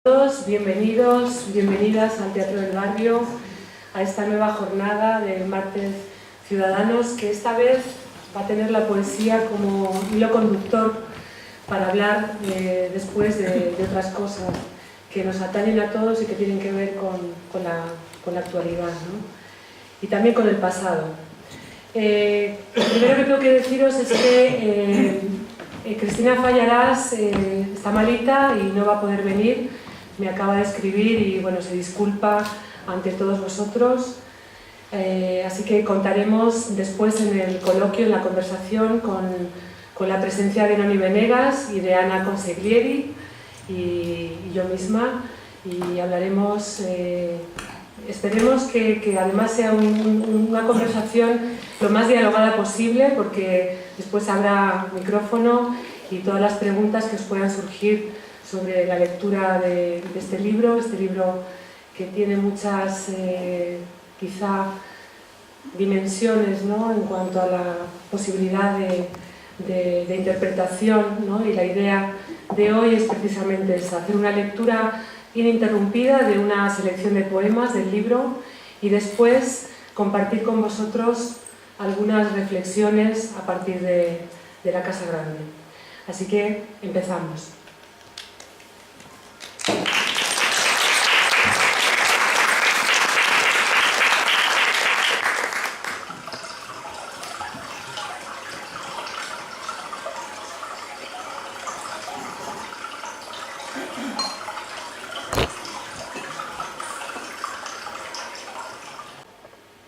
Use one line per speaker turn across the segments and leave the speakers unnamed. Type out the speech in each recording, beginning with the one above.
Todos bienvenidos, bienvenidas al Teatro del Barrio, a esta nueva jornada de Martes Ciudadanos, que esta vez va a tener la poesía como hilo conductor para hablar después de otras cosas que nos atañen a todos y que tienen que ver con la actualidad, ¿no? Y también con el pasado. Lo primero que tengo que deciros es que Cristina Fallarás está malita y no va a poder venir. Me acaba de escribir y bueno, se disculpa ante todos vosotros. Así que contaremos después en el coloquio, en la conversación, con la presencia de Noni Venegas y de Ana Consiglieri y yo misma, y hablaremos, esperemos que además sea una conversación lo más dialogada posible, porque después habrá micrófono y todas las preguntas que os puedan surgir sobre la lectura de este libro que tiene muchas quizá dimensiones, ¿no?, en cuanto a la posibilidad de interpretación, ¿no? Y la idea de hoy es precisamente esa, hacer una lectura ininterrumpida de una selección de poemas del libro y después compartir con vosotros algunas reflexiones a partir de la Casa Grande. Así que empezamos.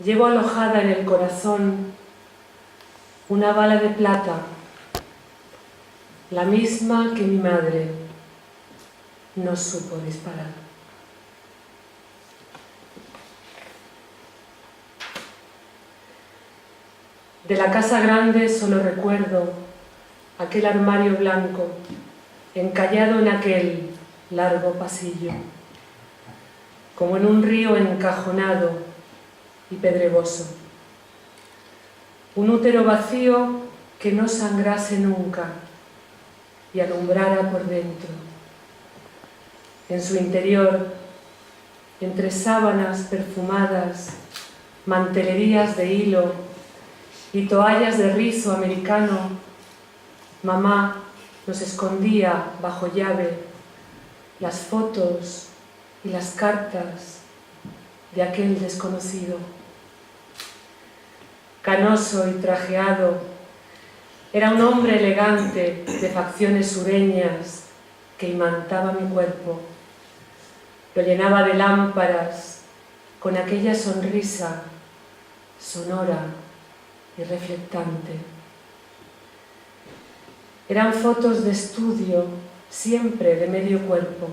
Llevo alojada en el corazón una bala de plata, la misma que mi madre no supo disparar. De la Casa Grande solo recuerdo aquel armario blanco encallado en aquel largo pasillo, como en un río encajonado y pedregoso. Un útero vacío que no sangrase nunca y alumbrara por dentro. En su interior, entre sábanas perfumadas, mantelerías de hilo y toallas de rizo americano, mamá nos escondía bajo llave las fotos y las cartas de aquel desconocido. Canoso y trajeado, era un hombre elegante de facciones sureñas que imantaba mi cuerpo. Lo llenaba de lámparas con aquella sonrisa sonora y reflectante. Eran fotos de estudio, siempre de medio cuerpo.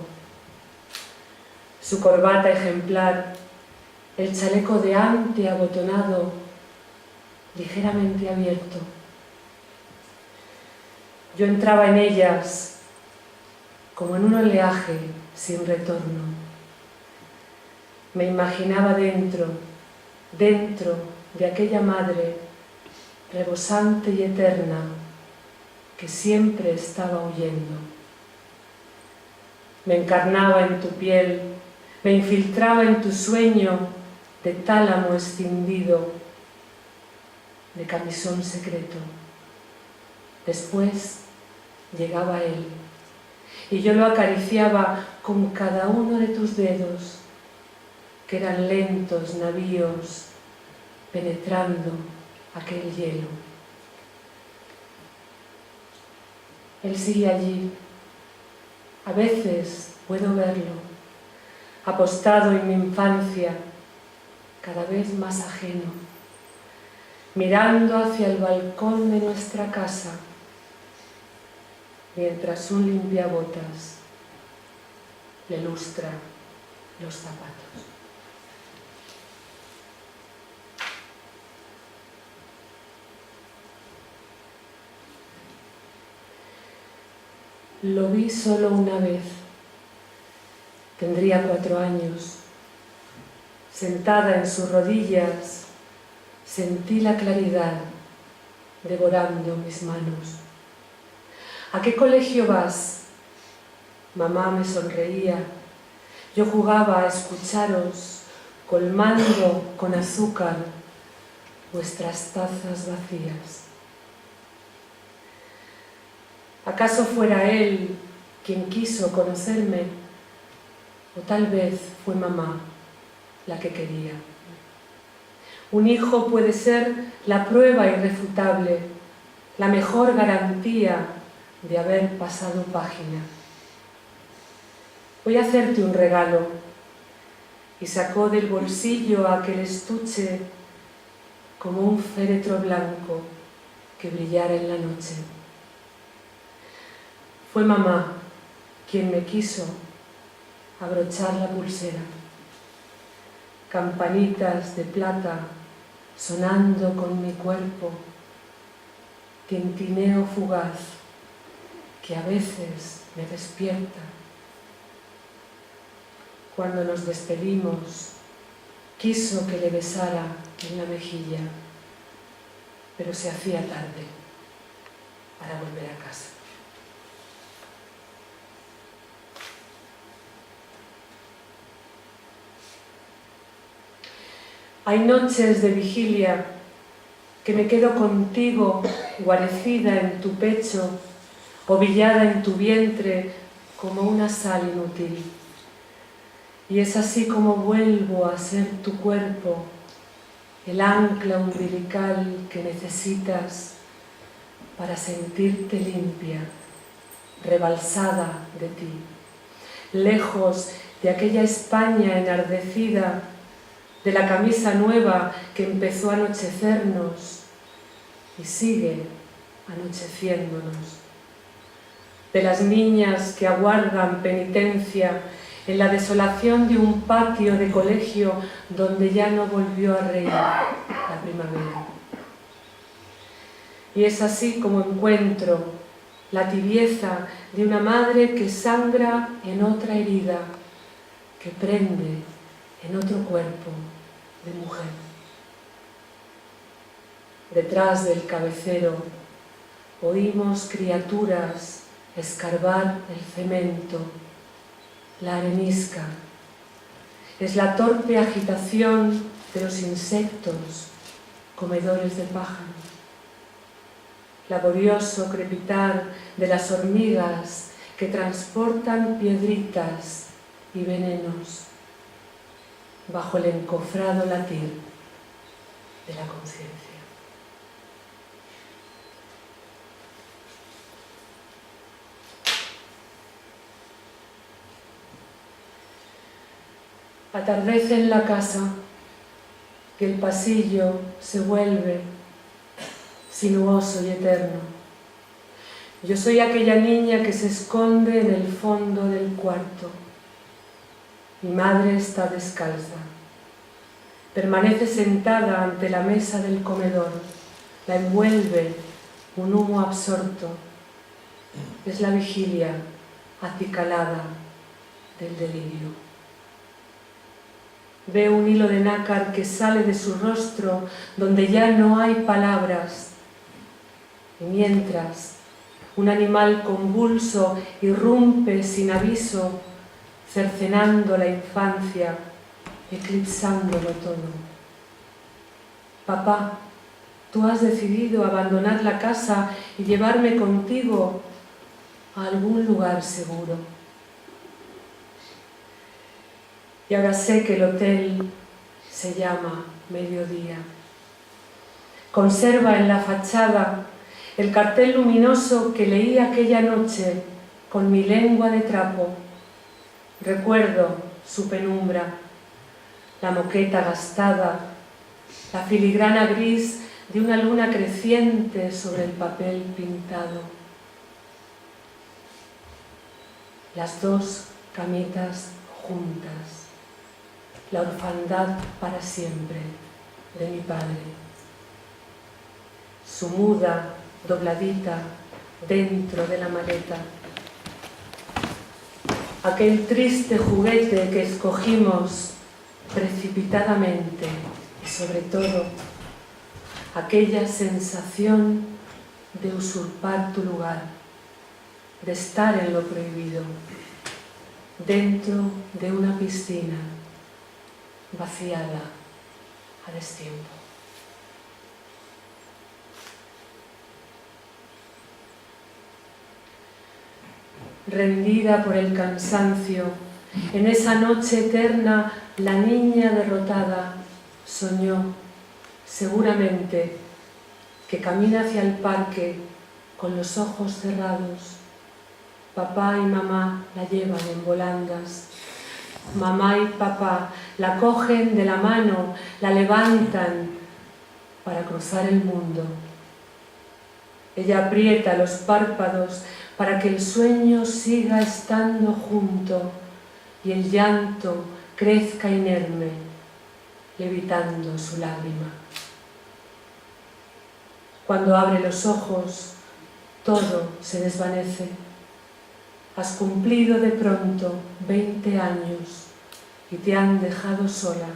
Su corbata ejemplar, el chaleco de ante abotonado, ligeramente abierto. Yo entraba en ellas como en un oleaje sin retorno. Me imaginaba dentro de aquella madre rebosante y eterna que siempre estaba huyendo. Me encarnaba en tu piel, me infiltraba en tu sueño de tálamo escindido, de camisón secreto. Después llegaba él y yo lo acariciaba con cada uno de tus dedos, que eran lentos navíos penetrando aquel hielo. Él sigue allí. A veces puedo verlo, apostado en mi infancia, cada vez más ajeno, mirando hacia el balcón de nuestra casa, mientras un limpiabotas le lustra los zapatos. Lo vi solo una vez. Tendría 4 años. Sentada en sus rodillas, sentí la claridad devorando mis manos. ¿A qué colegio vas? Mamá me sonreía yo jugaba a escucharos, colmando con azúcar vuestras tazas vacías. ¿Acaso fuera él quien quiso conocerme? O tal vez fue mamá la que quería. Un hijo puede ser la prueba irrefutable, la mejor garantía de haber pasado página. Voy a hacerte un regalo. Y sacó del bolsillo aquel estuche como un féretro blanco que brillara en la noche. Fue mamá quien me quiso abrochar la pulsera. Campanitas de plata sonando con mi cuerpo, tintineo fugaz que a veces me despierta. Cuando nos despedimos, quiso que le besara en la mejilla, pero se hacía tarde para volver a casa. Hay noches de vigilia que me quedo contigo guarecida en tu pecho, ovillada en tu vientre como una sal inútil. Y es así como vuelvo a ser tu cuerpo, el ancla umbilical que necesitas para sentirte limpia, rebalsada de ti, lejos de aquella España enardecida, de la camisa nueva que empezó a anochecernos y sigue anocheciéndonos, de las niñas que aguardan penitencia en la desolación de un patio de colegio donde ya no volvió a reír la primavera. Y es así como encuentro la tibieza de una madre que sangra en otra herida, que prende en otro cuerpo de mujer. Detrás del cabecero oímos criaturas escarbar el cemento, la arenisca. Es la torpe agitación de los insectos, comedores de pájaro. Laborioso crepitar de las hormigas que transportan piedritas y venenos bajo el encofrado latir de la conciencia. Atardece en la casa, que el pasillo se vuelve sinuoso y eterno. Yo soy aquella niña que se esconde en el fondo del cuarto. Mi madre está descalza. Permanece sentada ante la mesa del comedor. La envuelve un humo absorto. Es la vigilia acicalada del delirio. Veo un hilo de nácar que sale de su rostro donde ya no hay palabras. Y mientras un animal convulso irrumpe sin aviso, cercenando la infancia, eclipsándolo todo. Papá, tú has decidido abandonar la casa y llevarme contigo a algún lugar seguro. Y ahora sé que el hotel se llama Mediodía. Conserva en la fachada el cartel luminoso que leí aquella noche con mi lengua de trapo. Recuerdo su penumbra, la moqueta gastada, la filigrana gris de una luna creciente sobre el papel pintado. Las dos camitas juntas, la orfandad para siempre de mi padre. Su muda dobladita dentro de la maleta. Aquel triste juguete que escogimos precipitadamente y sobre todo aquella sensación de usurpar tu lugar, de estar en lo prohibido. dentro de una piscina vaciada a destiempo. Rendida por el cansancio, en esa noche eterna, la niña derrotada soñó, seguramente, que camina hacia el parque con los ojos cerrados. Papá y mamá la llevan en volandas. Mamá y papá la cogen de la mano, la levantan para cruzar el mundo. Ella aprieta los párpados para que el sueño siga estando junto y el llanto crezca inerme, levitando su lágrima. Cuando abre los ojos, todo se desvanece. Has cumplido de pronto 20 años y te han dejado sola,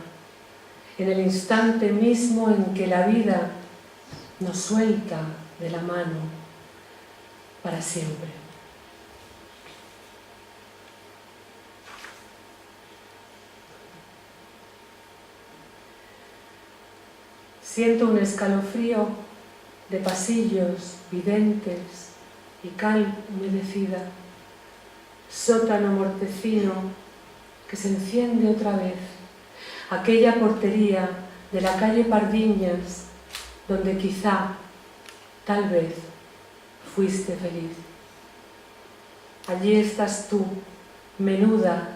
en el instante mismo en que la vida nos suelta de la mano para siempre. Siento un escalofrío de pasillos videntes y cal humedecida, sótano mortecino que se enciende otra vez, aquella portería de la calle Pardiñas donde quizá, tal vez, fuiste feliz. Allí estás tú, menuda,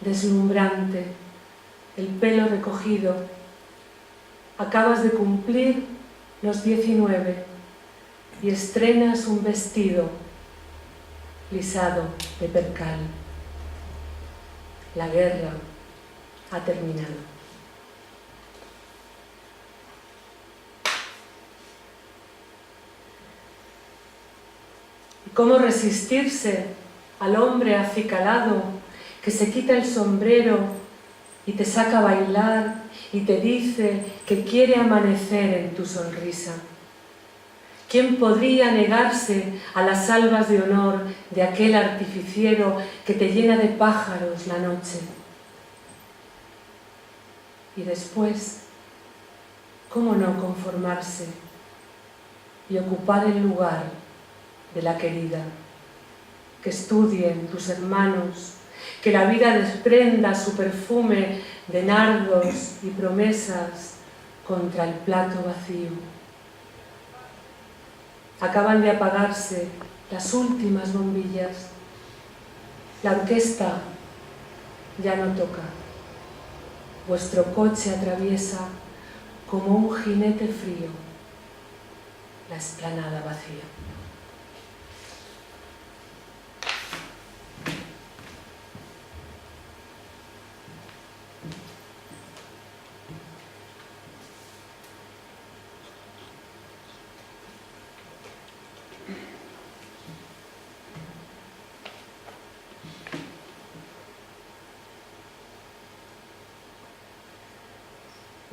deslumbrante, el pelo recogido. Acabas de cumplir los 19 y estrenas un vestido lisado de percal. La guerra ha terminado. ¿Cómo resistirse al hombre acicalado que se quita el sombrero y te saca a bailar y te dice que quiere amanecer en tu sonrisa? ¿Quién podría negarse a las salvas de honor de aquel artificiero que te llena de pájaros la noche? Y después, ¿cómo no conformarse y ocupar el lugar de la querida? Que estudien tus hermanos, que la vida desprenda su perfume de nardos y promesas contra el plato vacío. Acaban de apagarse las últimas bombillas. La orquesta ya no toca. Vuestro coche atraviesa como un jinete frío la explanada vacía.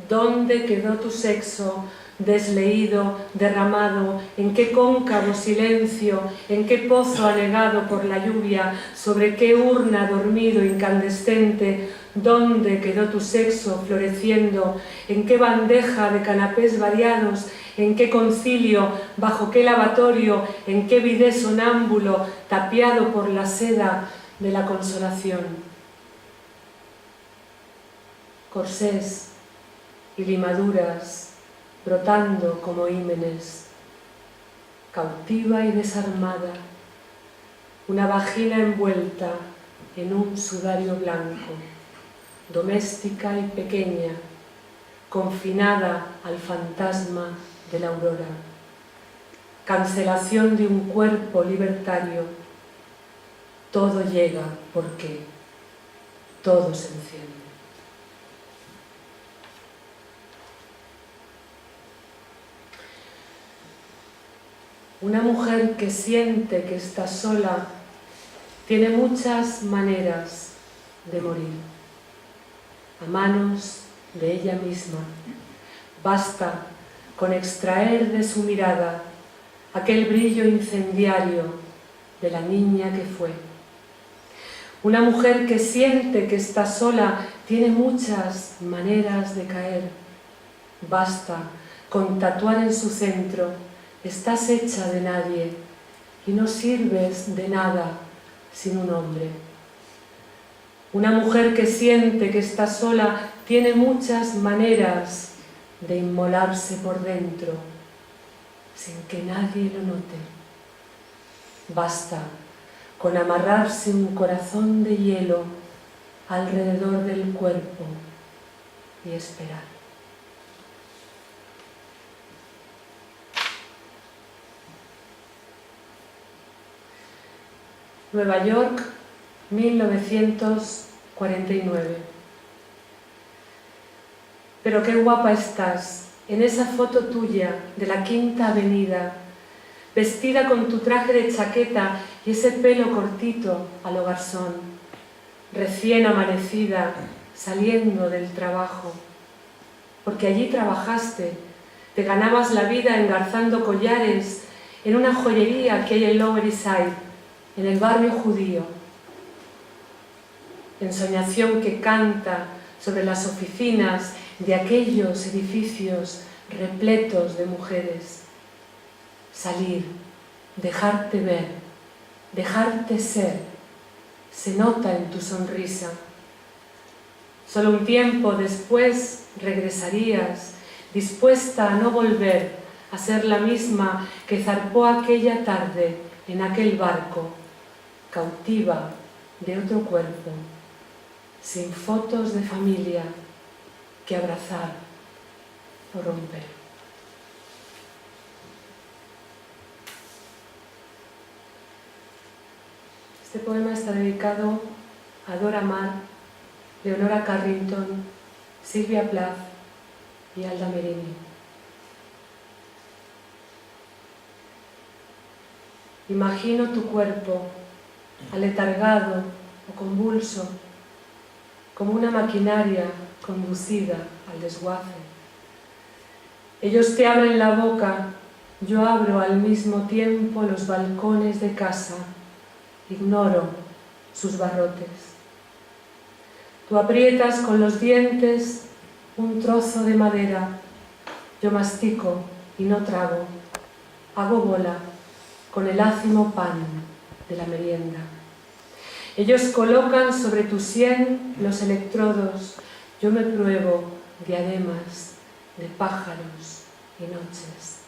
¿Dónde quedó tu sexo desleído, derramado? ¿En qué cóncavo silencio? ¿En qué pozo anegado por la lluvia? ¿Sobre qué urna dormido incandescente? ¿Dónde quedó tu sexo floreciendo? ¿En qué bandeja de canapés variados? ¿En qué concilio? ¿Bajo qué lavatorio? ¿En qué bidé sonámbulo tapiado por la seda de la consolación? Corsés y limaduras brotando como hímenes, cautiva y desarmada, una vagina envuelta en un sudario blanco, doméstica y pequeña, confinada al fantasma de la aurora, cancelación de un cuerpo libertario. Todo llega porque todo se enciende. Una mujer que siente que está sola tiene muchas maneras de morir, a manos de ella misma. Basta con extraer de su mirada aquel brillo incendiario de la niña que fue. Una mujer que siente que está sola tiene muchas maneras de caer. Basta con tatuar en su centro: estás hecha de nadie y no sirves de nada sin un hombre. Una mujer que siente que está sola tiene muchas maneras de inmolarse por dentro sin que nadie lo note. Basta con amarrarse un corazón de hielo alrededor del cuerpo y esperar. Nueva York, 1949. Pero qué guapa estás en esa foto tuya de la Quinta Avenida, vestida con tu traje de chaqueta y ese pelo cortito a lo garzón, recién amanecida, saliendo del trabajo. Porque allí trabajaste, te ganabas la vida engarzando collares en una joyería que hay en Lower East Side, en el barrio judío. Ensoñación que canta sobre las oficinas de aquellos edificios repletos de mujeres. Salir, dejarte ver, dejarte ser, se nota en tu sonrisa. Solo un tiempo después regresarías, dispuesta a no volver a ser la misma que zarpó aquella tarde en aquel barco, cautiva de otro cuerpo, sin fotos de familia que abrazar o romper. Este poema está dedicado a Dora Maar, Leonora Carrington, Sylvia Plath y Alda Merini. Imagino tu cuerpo aletargado o convulso, como una maquinaria conducida al desguace. Ellos te abren la boca, yo abro al mismo tiempo los balcones de casa, ignoro sus barrotes. Tú aprietas con los dientes un trozo de madera, yo mastico y no trago, hago bola con el ácimo pan de la merienda. Ellos colocan sobre tu sien los electrodos, yo me pruebo diademas de pájaros y noches.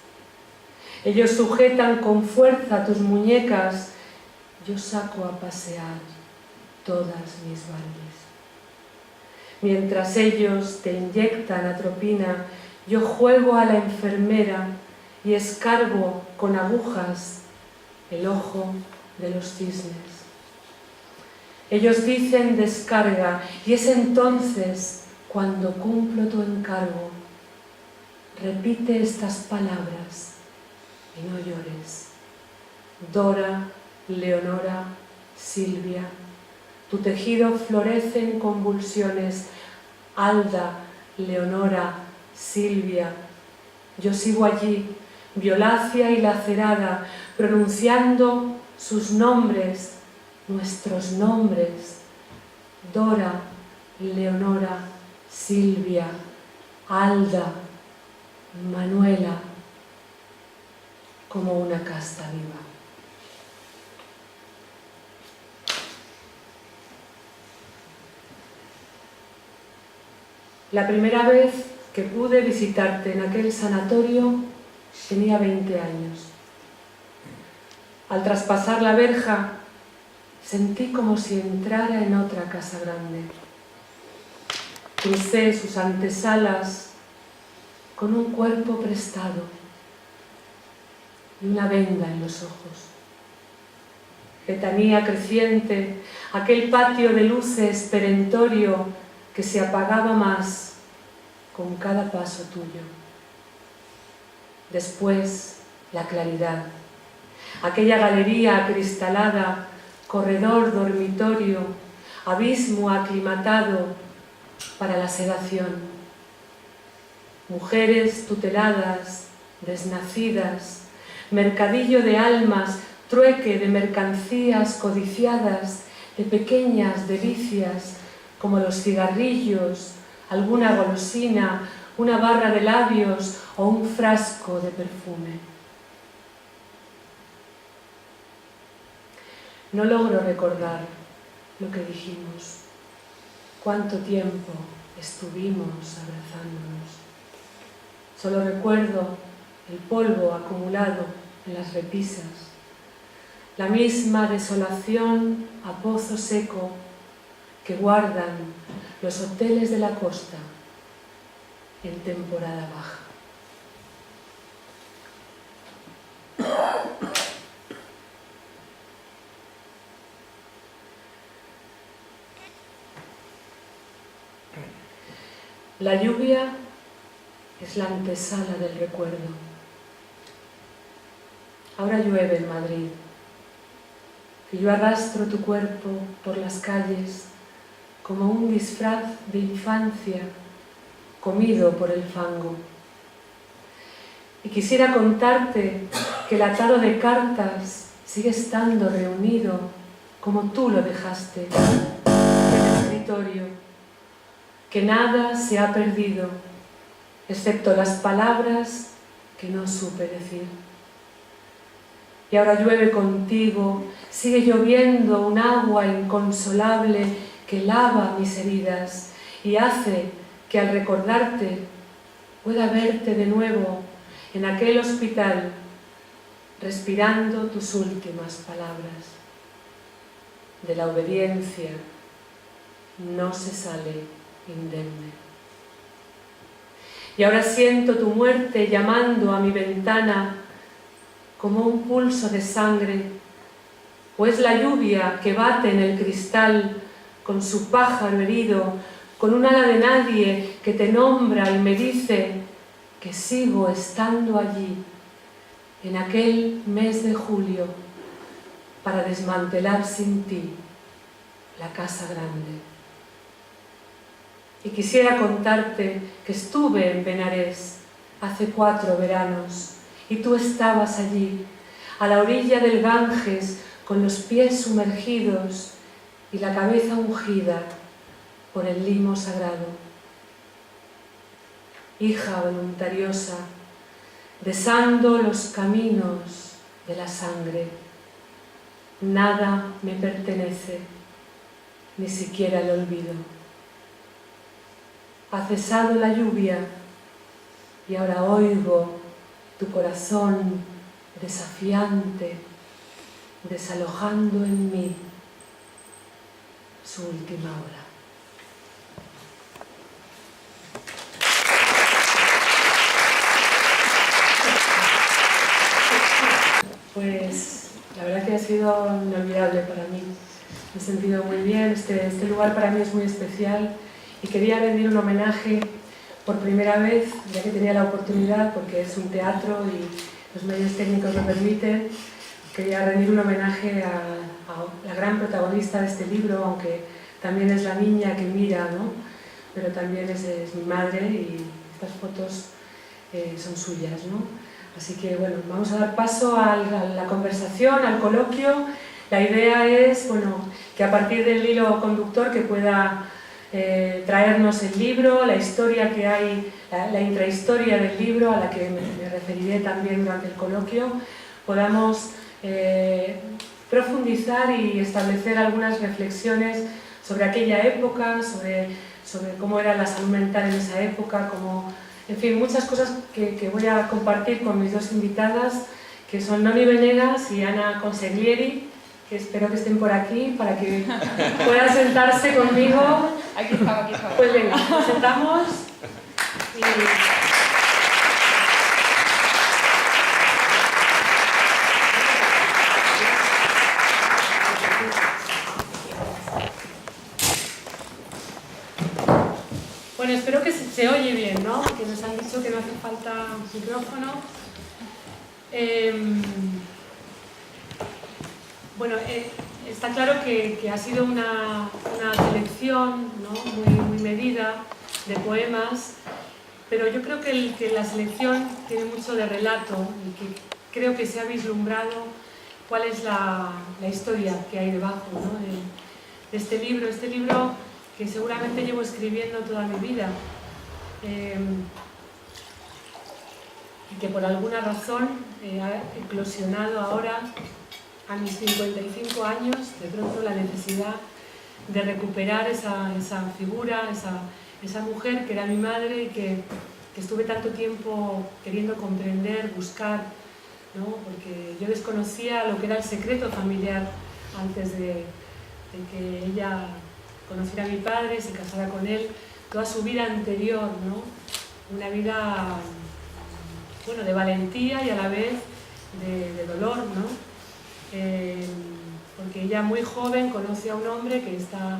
Ellos sujetan con fuerza tus muñecas, yo saco a pasear todas mis Barbies. Mientras ellos te inyectan atropina, yo juego a la enfermera y escarbo con agujas el ojo de los cisnes. Ellos dicen descarga y es entonces cuando cumplo tu encargo. Repite estas palabras y no llores. Dora, Leonora, Silvia, tu tejido florece en convulsiones. Alda, Leonora, Silvia, yo sigo allí, violácea y lacerada, pronunciando sus nombres, nuestros nombres. Dora, Leonora, Silvia, Alda, Manuela, como una casta viva. La primera vez que pude visitarte en aquel sanatorio tenía 20 años. Al traspasar la verja sentí como si entrara en otra casa grande. Crucé sus antesalas con un cuerpo prestado y una venda en los ojos. Letanía creciente, aquel patio de luces perentorio que se apagaba más con cada paso tuyo. Después, la claridad, aquella galería acristalada, corredor dormitorio, abismo aclimatado para la sedación. Mujeres tuteladas, desnacidas, mercadillo de almas, trueque de mercancías codiciadas, de pequeñas delicias como los cigarrillos, alguna golosina, una barra de labios o un frasco de perfume. No logro recordar lo que dijimos, cuánto tiempo estuvimos abrazándonos. Solo recuerdo el polvo acumulado en las repisas, la misma desolación a pozo seco que guardan los hoteles de la costa en temporada baja. La lluvia es la antesala del recuerdo. Ahora llueve en Madrid, y yo arrastro tu cuerpo por las calles como un disfraz de infancia comido por el fango. Y quisiera contarte que el atado de cartas sigue estando reunido como tú lo dejaste en el escritorio, que nada se ha perdido, excepto las palabras que no supe decir. Y ahora llueve contigo, sigue lloviendo un agua inconsolable que lava mis heridas y hace que al recordarte pueda verte de nuevo en aquel hospital, respirando tus últimas palabras. De la obediencia no se sale indemne. Y ahora siento tu muerte llamando a mi ventana como un pulso de sangre, o es la lluvia que bate en el cristal con su pájaro herido, con un ala de nadie que te nombra y me dice que sigo estando allí, en aquel mes de julio, para desmantelar sin ti la casa grande. Y quisiera contarte que estuve en Benarés hace 4 veranos y tú estabas allí, a la orilla del Ganges, con los pies sumergidos y la cabeza ungida por el limo sagrado. Hija voluntariosa, besando los caminos de la sangre, nada me pertenece, ni siquiera el olvido. Ha cesado la lluvia y ahora oigo tu corazón desafiante, desalojando en mí su última hora. Pues la verdad que ha sido inolvidable para mí. Me he sentido muy bien, este lugar para mí es muy especial y quería rendir un homenaje por primera vez, ya que tenía la oportunidad, porque es un teatro y los medios técnicos lo permiten. Quería rendir un homenaje a la gran protagonista de este libro, aunque también es la niña que mira, ¿no? Pero también es mi madre y estas fotos son suyas, ¿no? Así que bueno, vamos a dar paso a la conversación, al coloquio. La idea es, bueno, que a partir del hilo conductor que pueda traernos el libro, la historia que hay, la intrahistoria del libro, a la que me referiré también durante el coloquio, podamos profundizar y establecer algunas reflexiones sobre aquella época, sobre cómo era la salud mental en esa época, en fin, muchas cosas que voy a compartir con mis dos invitadas, que son Noni Venegas y Ana Consiglieri, que espero que estén por aquí para que puedan sentarse conmigo.
Aquí estaba.
Pues venga, nos sentamos y... Bueno, espero que se oye bien, ¿no? Que nos han dicho que no hace falta micrófono. Bueno, está claro que ha sido una selección, ¿no? muy medida de poemas, pero yo creo que la selección tiene mucho de relato y que creo que se ha vislumbrado cuál es la historia que hay debajo, ¿no? este libro que seguramente llevo escribiendo toda mi vida y que por alguna razón ha eclosionado ahora a mis 55 años, de pronto la necesidad de recuperar esa figura, esa mujer que era mi madre y que estuve tanto tiempo queriendo comprender, buscar, ¿no? Porque yo desconocía lo que era el secreto familiar antes de que ella conociera a mi padre, se casara con él, toda su vida anterior, ¿no? Una vida, bueno, de valentía y a la vez de dolor, ¿no? Porque ella muy joven conoce a un hombre que está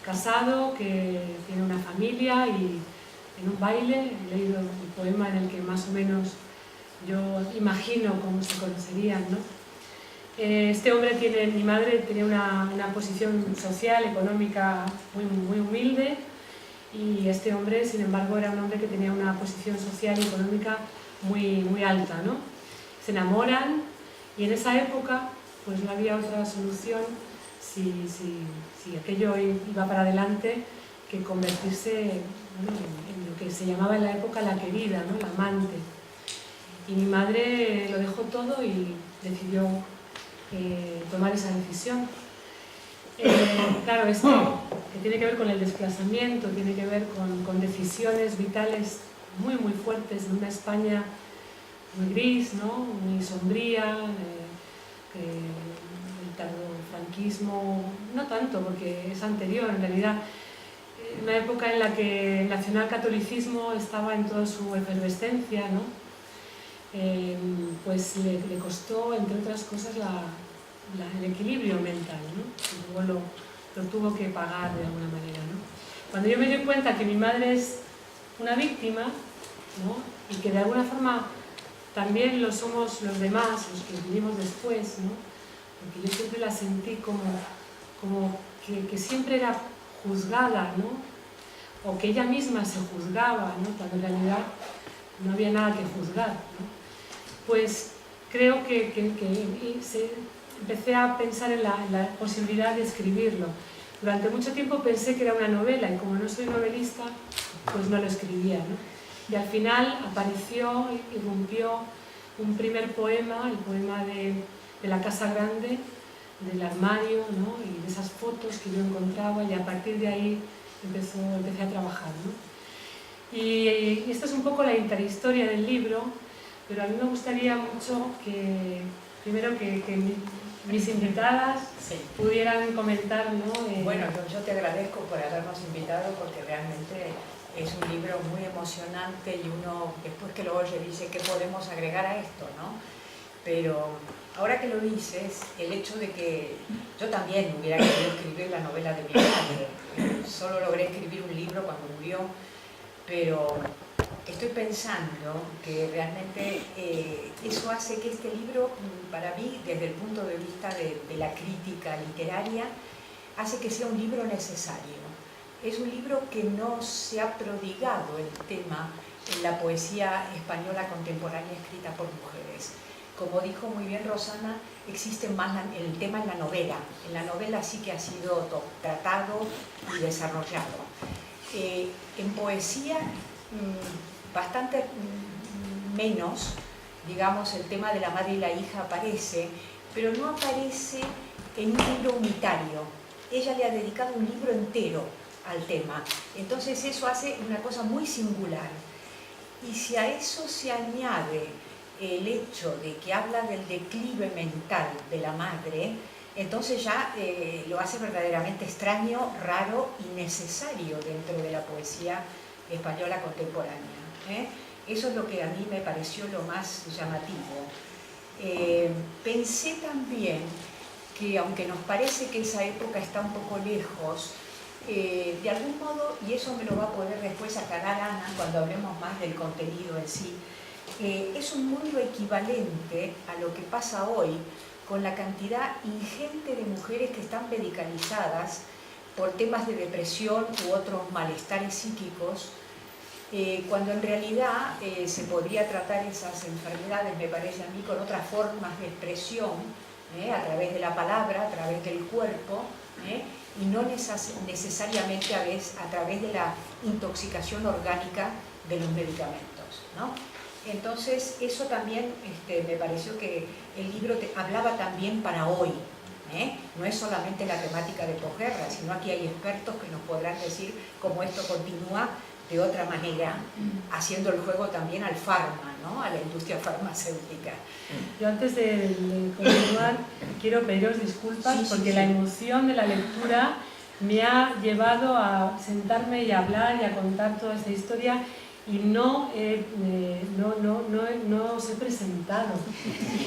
casado, que tiene una familia y en un baile he leído un poema en el que más o menos yo imagino cómo se conocerían, ¿no? Este hombre mi madre tenía una posición social, económica muy humilde y este hombre, sin embargo, era un hombre que tenía una posición social y económica muy alta, ¿no? Se enamoran y en esa época pues no había otra solución si aquello iba para adelante que convertirse, bueno, en lo que se llamaba en la época la querida, ¿no? La amante. Y mi madre lo dejó todo y decidió tomar esa decisión. Claro, esto que tiene que ver con el desplazamiento, tiene que ver con decisiones vitales muy fuertes en una España muy gris, ¿no? Muy sombría, el tardofranquismo, no tanto porque es anterior en realidad, una época en la que el nacionalcatolicismo estaba en toda su efervescencia, ¿no? Pues le costó, entre otras cosas, el equilibrio mental, ¿no? Y luego lo tuvo que pagar de alguna manera, ¿no? Cuando yo me doy cuenta que mi madre es una víctima, ¿no? Y que de alguna forma también lo somos los demás, los que vivimos después, ¿no? Porque yo siempre la sentí como que siempre era juzgada, ¿no? O que ella misma se juzgaba, ¿no? Cuando en realidad no había nada que juzgar, ¿no? Pues creo que empecé a pensar en la posibilidad de escribirlo. Durante mucho tiempo pensé que era una novela y como no soy novelista, pues no lo escribía, ¿no? Y al final apareció, irrumpió un primer poema, el poema de la casa grande, del armario, ¿no? Y de esas fotos que yo encontraba y a partir de ahí empecé a trabajar, ¿no? Y esta es un poco la interhistoria del libro, pero a mí me gustaría mucho que, primero que mis invitadas pudieran comentar, ¿no?
Bueno, yo te agradezco por habernos invitado porque realmente es un libro muy emocionante y uno después que lo oye dice ¿qué podemos agregar a esto, no? Pero ahora que lo dices, el hecho de que yo también hubiera querido escribir la novela de mi madre, solo logré escribir un libro cuando murió, pero estoy pensando que realmente eso hace que este libro, para mí, desde el punto de vista de la crítica literaria, hace que sea un libro necesario. Es un libro que no se ha prodigado el tema en la poesía española contemporánea escrita por mujeres. Como dijo muy bien Rosana, existe más el tema en la novela. En la novela sí que ha sido tratado y desarrollado. En poesía, bastante menos, digamos, el tema de la madre y la hija aparece, pero no aparece en un libro unitario. Ella le ha dedicado un libro entero al tema. Entonces eso hace una cosa muy singular. Y si a eso se añade el hecho de que habla del declive mental de la madre, entonces ya lo hace verdaderamente extraño, raro y necesario dentro de la poesía española contemporánea. Eso es lo que a mí me pareció lo más llamativo. Pensé también que aunque nos parece que esa época está un poco lejos, de algún modo, y eso me lo va a poder después aclarar Ana cuando hablemos más del contenido en sí, es un mundo equivalente a lo que pasa hoy con la cantidad ingente de mujeres que están medicalizadas por temas de depresión u otros malestares psíquicos, cuando en realidad se podría tratar esas enfermedades, me parece a mí, con otras formas de expresión, a través de la palabra, a través del cuerpo, y no necesariamente a través de la intoxicación orgánica de los medicamentos, ¿no? Entonces, eso también me pareció que el libro hablaba también para hoy, ¿eh? No es solamente la temática de posguerra, sino aquí hay expertos que nos podrán decir cómo esto continúa de otra manera, haciendo el juego también al farma, ¿no? A la industria farmacéutica.
Yo antes de continuar quiero pediros disculpas porque la emoción de la lectura me ha llevado a sentarme y a hablar y a contar toda esta historia y no os he presentado.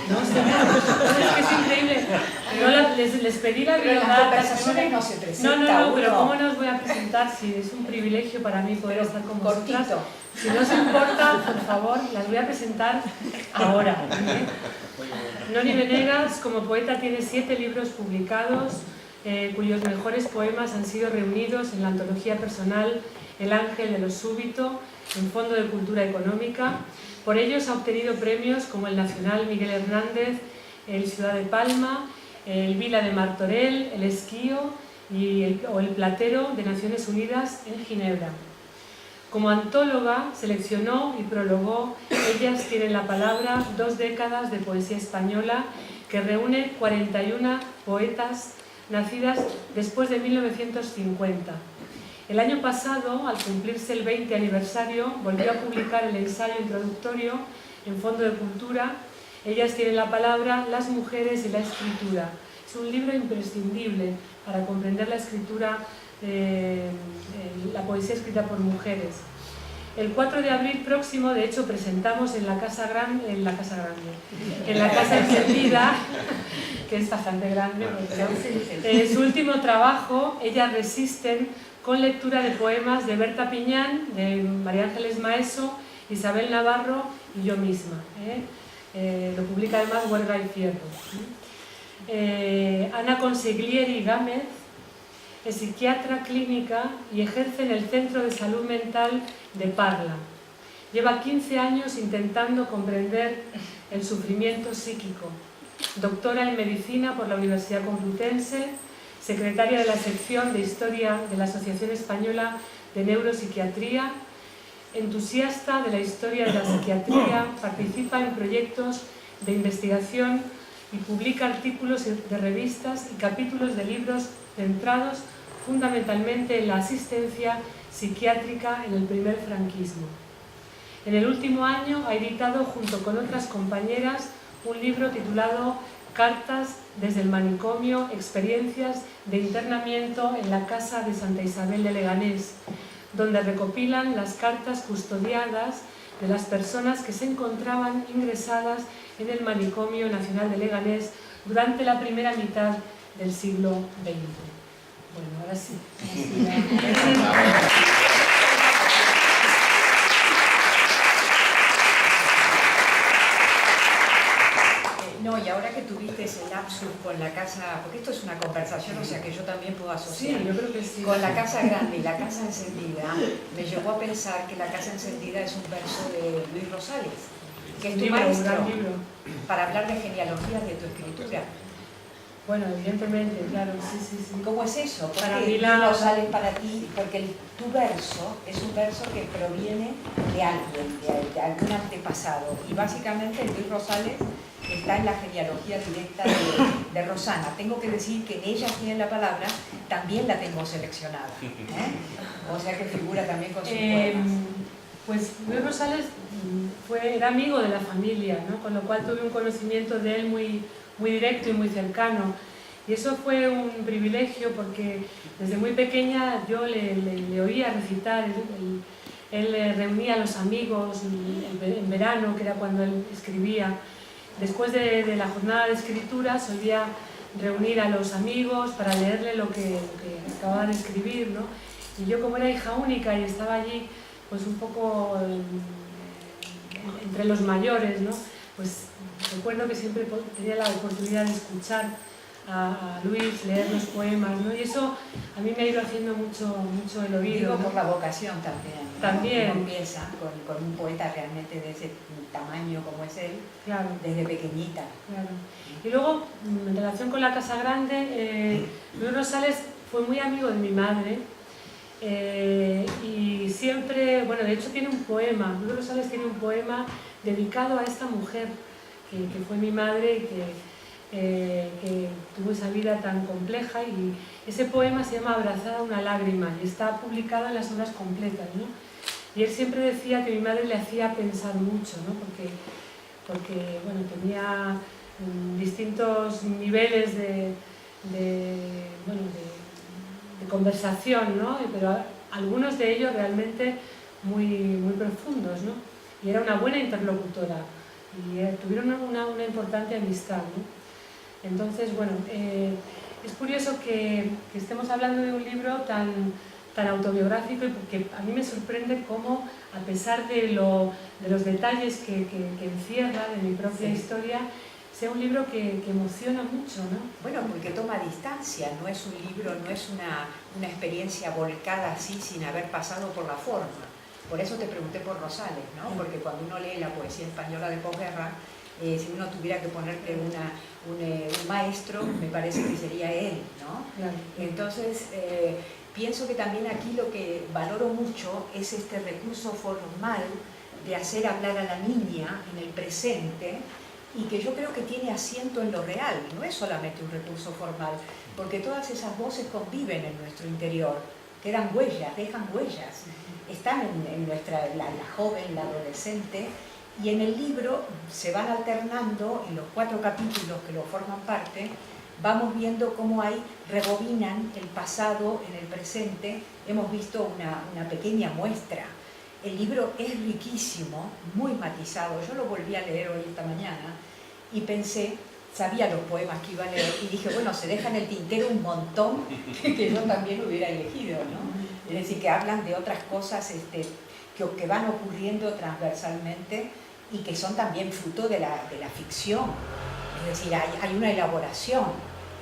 No sé, es que es increíble. Les pedí la
Pero
biodata.
las conversaciones no se presentan.
No, pero ¿cómo no os voy a presentar si es un privilegio para mí poder estar con vosotras?
Cortito.
Si no os importa, por favor, las voy a presentar ahora. Noni Venegas, como poeta, tiene 7 libros publicados, cuyos mejores poemas han sido reunidos en la antología personal El Ángel de lo Súbito, en Fondo de Cultura Económica. Por ellos ha obtenido premios como el Nacional Miguel Hernández, el Ciudad de Palma, el Vila de Martorell, el Esquío o el Platero de Naciones Unidas en Ginebra. Como antóloga seleccionó y prologó Ellas tienen la palabra, 2 décadas de poesía española que reúne 41 poetas nacidas después de 1950. El año pasado, al cumplirse el 20 aniversario, volvió a publicar el ensayo introductorio en Fondo de Cultura, Ellas tienen la palabra, las mujeres y la escritura. Es un libro imprescindible para comprender la escritura, la poesía escrita por mujeres. El 4 de abril próximo, de hecho, presentamos en la Casa Encendida, que es bastante grande, su último trabajo, Ellas resisten, con lectura de poemas de Berta Piñán, de María Ángeles Maeso, Isabel Navarro y yo misma. Lo publica además Huelga y Fierro. Ana Consiglieri Gámez es psiquiatra clínica y ejerce en el Centro de Salud Mental de Parla. Lleva 15 años intentando comprender el sufrimiento psíquico. Doctora en Medicina por la Universidad Complutense, secretaria de la sección de Historia de la Asociación Española de Neuropsiquiatría, entusiasta de la historia de la psiquiatría, participa en proyectos de investigación y publica artículos de revistas y capítulos de libros centrados fundamentalmente en la asistencia psiquiátrica en el primer franquismo. En el último año ha editado junto con otras compañeras un libro titulado Cartas desde el manicomio, experiencias de internamiento en la Casa de Santa Isabel de Leganés, donde recopilan las cartas custodiadas de las personas que se encontraban ingresadas en el Manicomio Nacional de Leganés durante la primera mitad del siglo XX. Bueno, ahora sí.
No, y ahora que tuviste ese lapsus con la casa, porque esto es una conversación, o sea que yo también puedo asociar.
Sí, yo creo que sí.
Con la casa grande y la casa encendida, me llevó a pensar que la casa encendida es un verso de Luis Rosales, que es tu maestro, para hablar de genealogías de tu escritura.
Bueno, evidentemente, claro, sí.
¿Cómo es eso? ¿Por
para
qué
mí
Luis Rosales para ti? Porque tu verso es un verso que proviene de alguien, de algún antepasado. Y básicamente Luis Rosales está en la genealogía directa de Rosana. Tengo que decir que en Ellas tienen la palabra, también la tengo seleccionada. O sea que figura también con sus poemas.
Pues Luis Rosales era amigo de la familia, ¿no? Con lo cual tuve un conocimiento de él muy directo y muy cercano. Y eso fue un privilegio porque desde muy pequeña yo le oía recitar. Él reunía a los amigos en verano, que era cuando él escribía. Después de la jornada de escritura solía reunir a los amigos para leerle lo que acababa de escribir, ¿no? Y yo, como era hija única y estaba allí pues un poco entre los mayores, ¿no? Pues recuerdo que siempre tenía la oportunidad de escuchar a Luis, leer los poemas, ¿no? Y eso a mí me ha ido haciendo mucho el oído.
Digo,
¿no?
por la vocación también, ¿no?
También.
Uno empieza con un poeta realmente de ese tamaño como es él,
Claro.
desde pequeñita.
Claro. Y luego, en relación con la Casa Grande, Luis Rosales fue muy amigo de mi madre y siempre, bueno, de hecho tiene un poema, Bruno Rosales tiene un poema dedicado a esta mujer que fue mi madre y que tuvo esa vida tan compleja, y ese poema se llama Abrazada a una lágrima y está publicado en las obras completas, ¿no? Y él siempre decía que mi madre le hacía pensar mucho, ¿no? Porque bueno, tenía distintos niveles de conversación, ¿no? Pero algunos de ellos realmente muy profundos, ¿no? Y era una buena interlocutora y tuvieron una importante amistad, ¿no? Entonces, bueno, es curioso que estemos hablando de un libro tan autobiográfico, y porque a mí me sorprende cómo, a pesar de los detalles que encierra de mi propia historia, sea un libro que emociona mucho, ¿no?
Bueno, porque toma distancia, no es un libro, no es una experiencia volcada así sin haber pasado por la forma. Por eso te pregunté por Rosales, ¿no? Porque cuando uno lee la poesía española de posguerra, si uno tuviera que ponerte un maestro, me parece que sería él, ¿no?
Claro.
Entonces, pienso que también aquí lo que valoro mucho es este recurso formal de hacer hablar a la niña en el presente, y que yo creo que tiene asiento en lo real, no es solamente un recurso formal, porque todas esas voces conviven en nuestro interior, quedan huellas, dejan huellas, están en la joven, la adolescente, y en el libro se van alternando, en los 4 capítulos que lo forman parte, vamos viendo cómo ahí rebobinan el pasado en el presente. Hemos visto una pequeña muestra. El libro es riquísimo, muy matizado. Yo lo volví a leer hoy esta mañana y pensé, sabía los poemas que iba a leer y dije, bueno, se deja en el tintero un montón que yo también hubiera elegido, ¿no? Es decir, que hablan de otras cosas que van ocurriendo transversalmente y que son también fruto de la ficción. Es decir, hay una elaboración.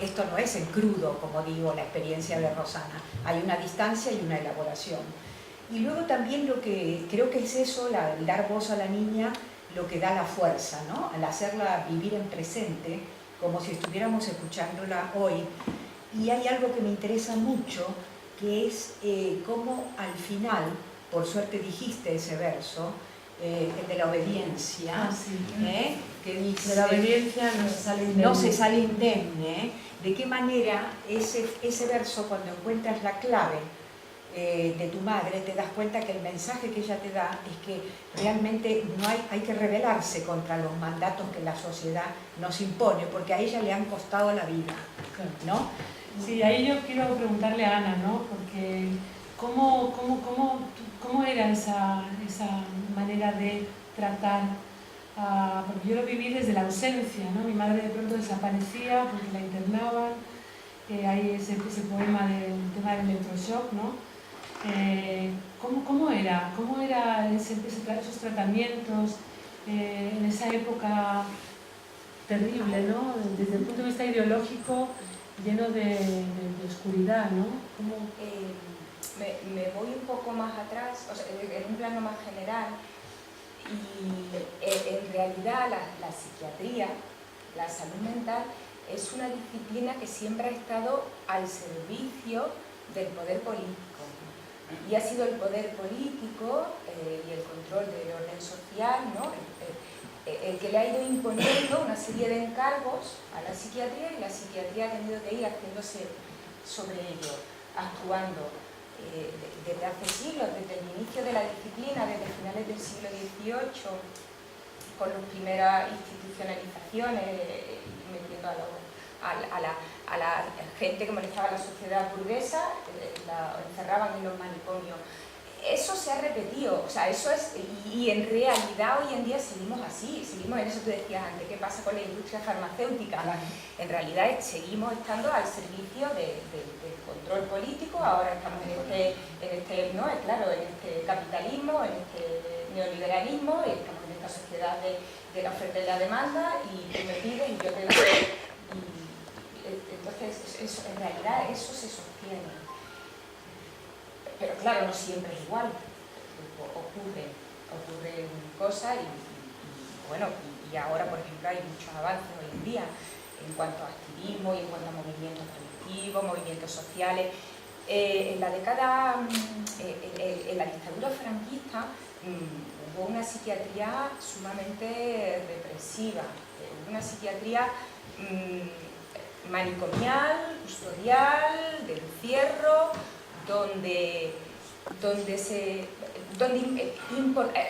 Esto no es en crudo, como digo, la experiencia de Rosana. Hay una distancia y una elaboración. Y luego también lo que creo que es eso, el dar voz a la niña, lo que da la fuerza, ¿no? Al hacerla vivir en presente, como si estuviéramos escuchándola hoy. Y hay algo que me interesa mucho, que es cómo al final, por suerte dijiste ese verso, el de la obediencia, que dice,
de la obediencia
no se sale indemne. ¿De qué manera ese verso, cuando encuentras la clave de tu madre, te das cuenta que el mensaje que ella te da es que realmente hay que rebelarse contra los mandatos que la sociedad nos impone, porque a ella le han costado la vida, ¿no?
Sí, ahí yo quiero preguntarle a Ana, ¿no? Porque ¿cómo era esa manera de tratar? Porque yo lo viví desde la ausencia, ¿no? Mi madre de pronto desaparecía porque la internaban, hay ese poema del tema del electroshock, ¿no? ¿Cómo era esos tratamientos en esa época terrible, ¿no? Desde el punto de vista ideológico, lleno de oscuridad, ¿no?
Me voy un poco más atrás, o sea, en un plano más general, y en realidad la psiquiatría, la salud mental, es una disciplina que siempre ha estado al servicio del poder político. Y ha sido el poder político y el control del orden social, ¿no? El que le ha ido imponiendo una serie de encargos a la psiquiatría, y la psiquiatría ha tenido que ir haciéndose sobre ello, actuando desde hace siglos, desde el inicio de la disciplina, desde finales del siglo XVIII, con las primeras institucionalizaciones, metiendo a la gente que molestaba a la sociedad burguesa, la encerraban en los manicomios. Eso se ha repetido, o sea, eso es, y en realidad hoy en día seguimos así, seguimos en eso. Tú decías antes, ¿qué pasa con la industria farmacéutica? En realidad seguimos estando al servicio del control político. Ahora estamos en este capitalismo, en este neoliberalismo, y estamos en esta sociedad de la oferta y la demanda, y tú me pides y yo te doy. Entonces, en realidad eso se sostiene. Pero claro, no siempre es igual. Ocurren cosas y ahora, por ejemplo, hay muchos avances hoy en día. en cuanto a activismo y en cuanto a movimientos colectivos, movimientos sociales. En la dictadura franquista hubo una psiquiatría sumamente represiva, una psiquiatría manicomial, custodial, de encierro, donde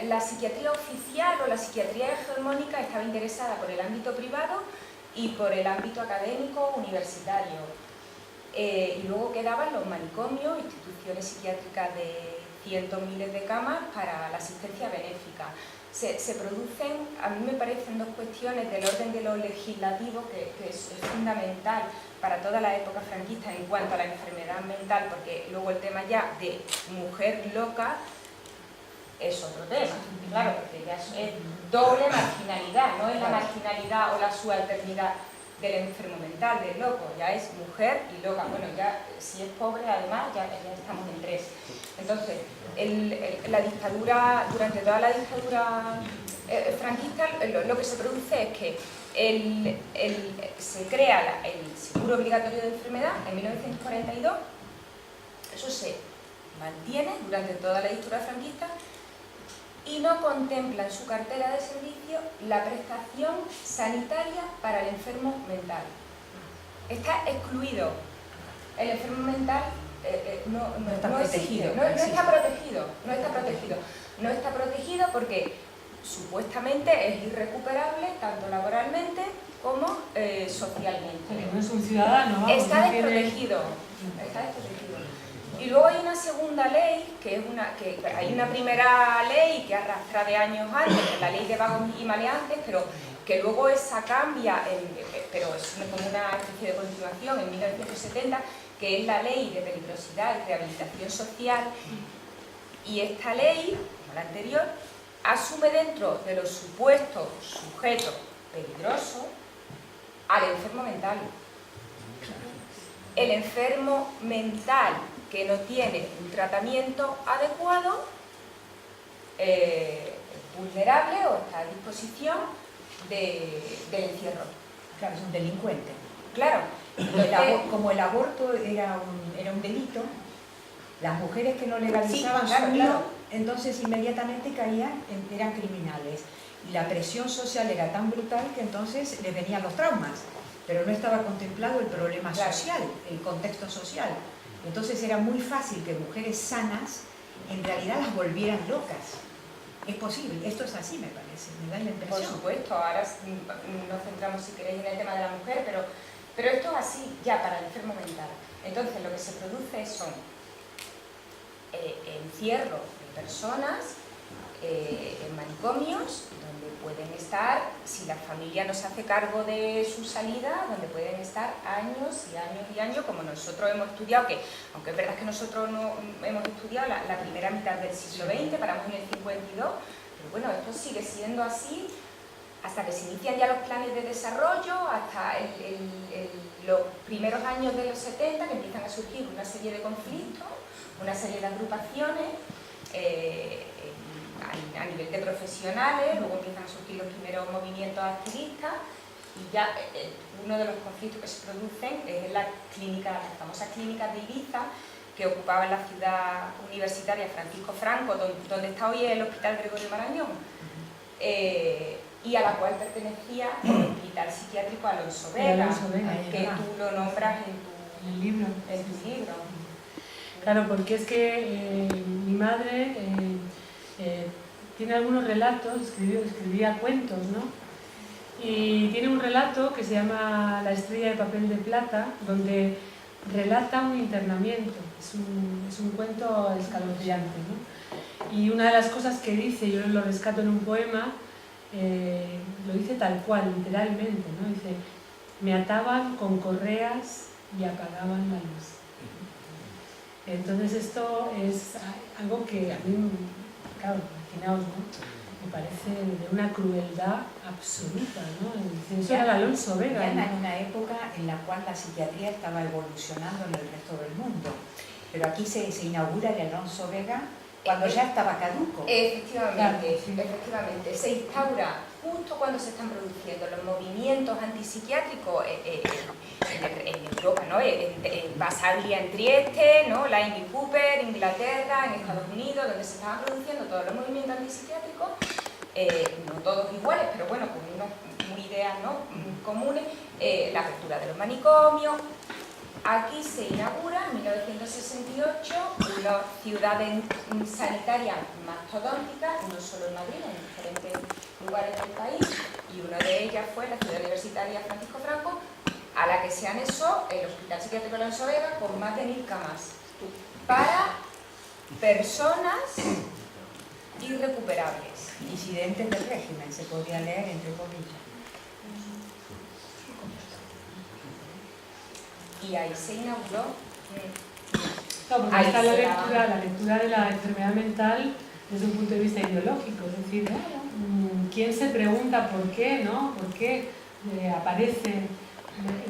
la psiquiatría oficial o la psiquiatría hegemónica estaba interesada por el ámbito privado y por el ámbito académico universitario. Y luego quedaban los manicomios, instituciones psiquiátricas de cientos, miles de camas para la asistencia benéfica. Se producen, a mí me parecen, dos cuestiones del orden de lo legislativo que es fundamental para toda la época franquista en cuanto a la enfermedad mental, porque luego el tema ya de mujer loca es otro tema, claro, porque ya es doble marginalidad, no es la marginalidad o la subalternidad del enfermo mental, del loco, ya es mujer y loca. Bueno, ya si es pobre además ya estamos en tres. Entonces, la dictadura, durante toda la dictadura franquista, lo que se produce es que se crea el seguro obligatorio de enfermedad en 1942, eso se mantiene durante toda la dictadura franquista y no contempla en su cartera de servicio la prestación sanitaria para el enfermo mental. Está excluido. El enfermo mental no está protegido. No está protegido porque supuestamente es irrecuperable tanto laboralmente como socialmente.
No es un ciudadano, vamos,
está desprotegido. Y luego hay una segunda ley, que hay una primera ley que arrastra de años antes, que es la ley de vagos y maleantes, pero que luego esa cambia, pero es como una especie de continuación en 1970, que es la ley de peligrosidad y rehabilitación social. Y esta ley, como la anterior, asume dentro de los supuestos sujetos peligrosos al enfermo mental. El enfermo mental que no tiene un tratamiento adecuado, vulnerable o está a disposición del encierro.
Claro, es un delincuente.
Claro.
Como el aborto era un delito, las mujeres que no legalizaban
sí, claro,
su vida, entonces inmediatamente eran criminales. Y la presión social era tan brutal que entonces les venían los traumas, pero no estaba contemplado el problema social, el contexto social. Entonces era muy fácil que mujeres sanas en realidad las volvieran locas. Es posible, esto es así, me parece, me da la impresión.
Por supuesto, ahora nos centramos, si queréis, en el tema de la mujer, pero esto es así ya para el enfermo mental. Entonces lo que se produce son encierro de personas en manicomios, donde pueden estar, si la familia no se hace cargo de su salida, donde pueden estar años y años y años, como nosotros hemos estudiado, que aunque es verdad que nosotros no hemos estudiado la primera mitad del siglo XX, paramos en el 52, pero bueno, esto sigue siendo así hasta que se inician ya los planes de desarrollo, hasta los primeros años de los 70, que empiezan a surgir una serie de conflictos, una serie de agrupaciones, a nivel de profesionales, luego empiezan a surgir los primeros movimientos activistas y ya uno de los conflictos que se producen es las famosas clínicas de Ibiza, que ocupaban la ciudad universitaria Francisco Franco, donde está hoy el Hospital Gregorio Marañón, y a la cual pertenecía el hospital psiquiátrico Alonso Vega, que tú lo nombras en tu libro.
Claro, porque es que mi madre tiene algunos relatos, escribía cuentos, ¿no? Y tiene un relato que se llama La estrella de papel de plata, donde relata un internamiento. Es un cuento escalofriante, ¿no? Y una de las cosas que dice, yo lo rescato en un poema, lo dice tal cual, literalmente, ¿no? Dice: me ataban con correas y apagaban la luz. Entonces esto es algo que a mí, claro, imaginaos, ¿no? Me parece de una crueldad absoluta, ¿no? Eso era el Alonso Vega.
En una época en la cual la psiquiatría estaba evolucionando en el resto del mundo, pero aquí se inaugura el Alonso Vega cuando ya estaba caduco.
Efectivamente, efectivamente. Se instaura justo cuando se están produciendo los movimientos antipsiquiátricos en Europa, ¿no? En Basaglia en Trieste, ¿no? La Amy Cooper, Inglaterra, en Estados Unidos, donde se estaban produciendo todos los movimientos antipsiquiátricos, no todos iguales, pero bueno, con unas ideas, ¿no? Comunes, la apertura de los manicomios. Aquí se inaugura en 1968 una ciudad sanitaria mastodóntica, no solo en Madrid, en diferentes lugares del país, y una de ellas fue la ciudad universitaria Francisco Franco, a la que se anexó el Hospital Psiquiátrico Alonso Vega con más de 1000 camas para personas irrecuperables.
Disidentes del régimen, se podría leer entre comillas.
Y ahí se inauguró.
No, porque ahí está la lectura de la enfermedad mental desde un punto de vista ideológico, es decir, ¿quién se pregunta por qué, no? ¿Por qué aparece?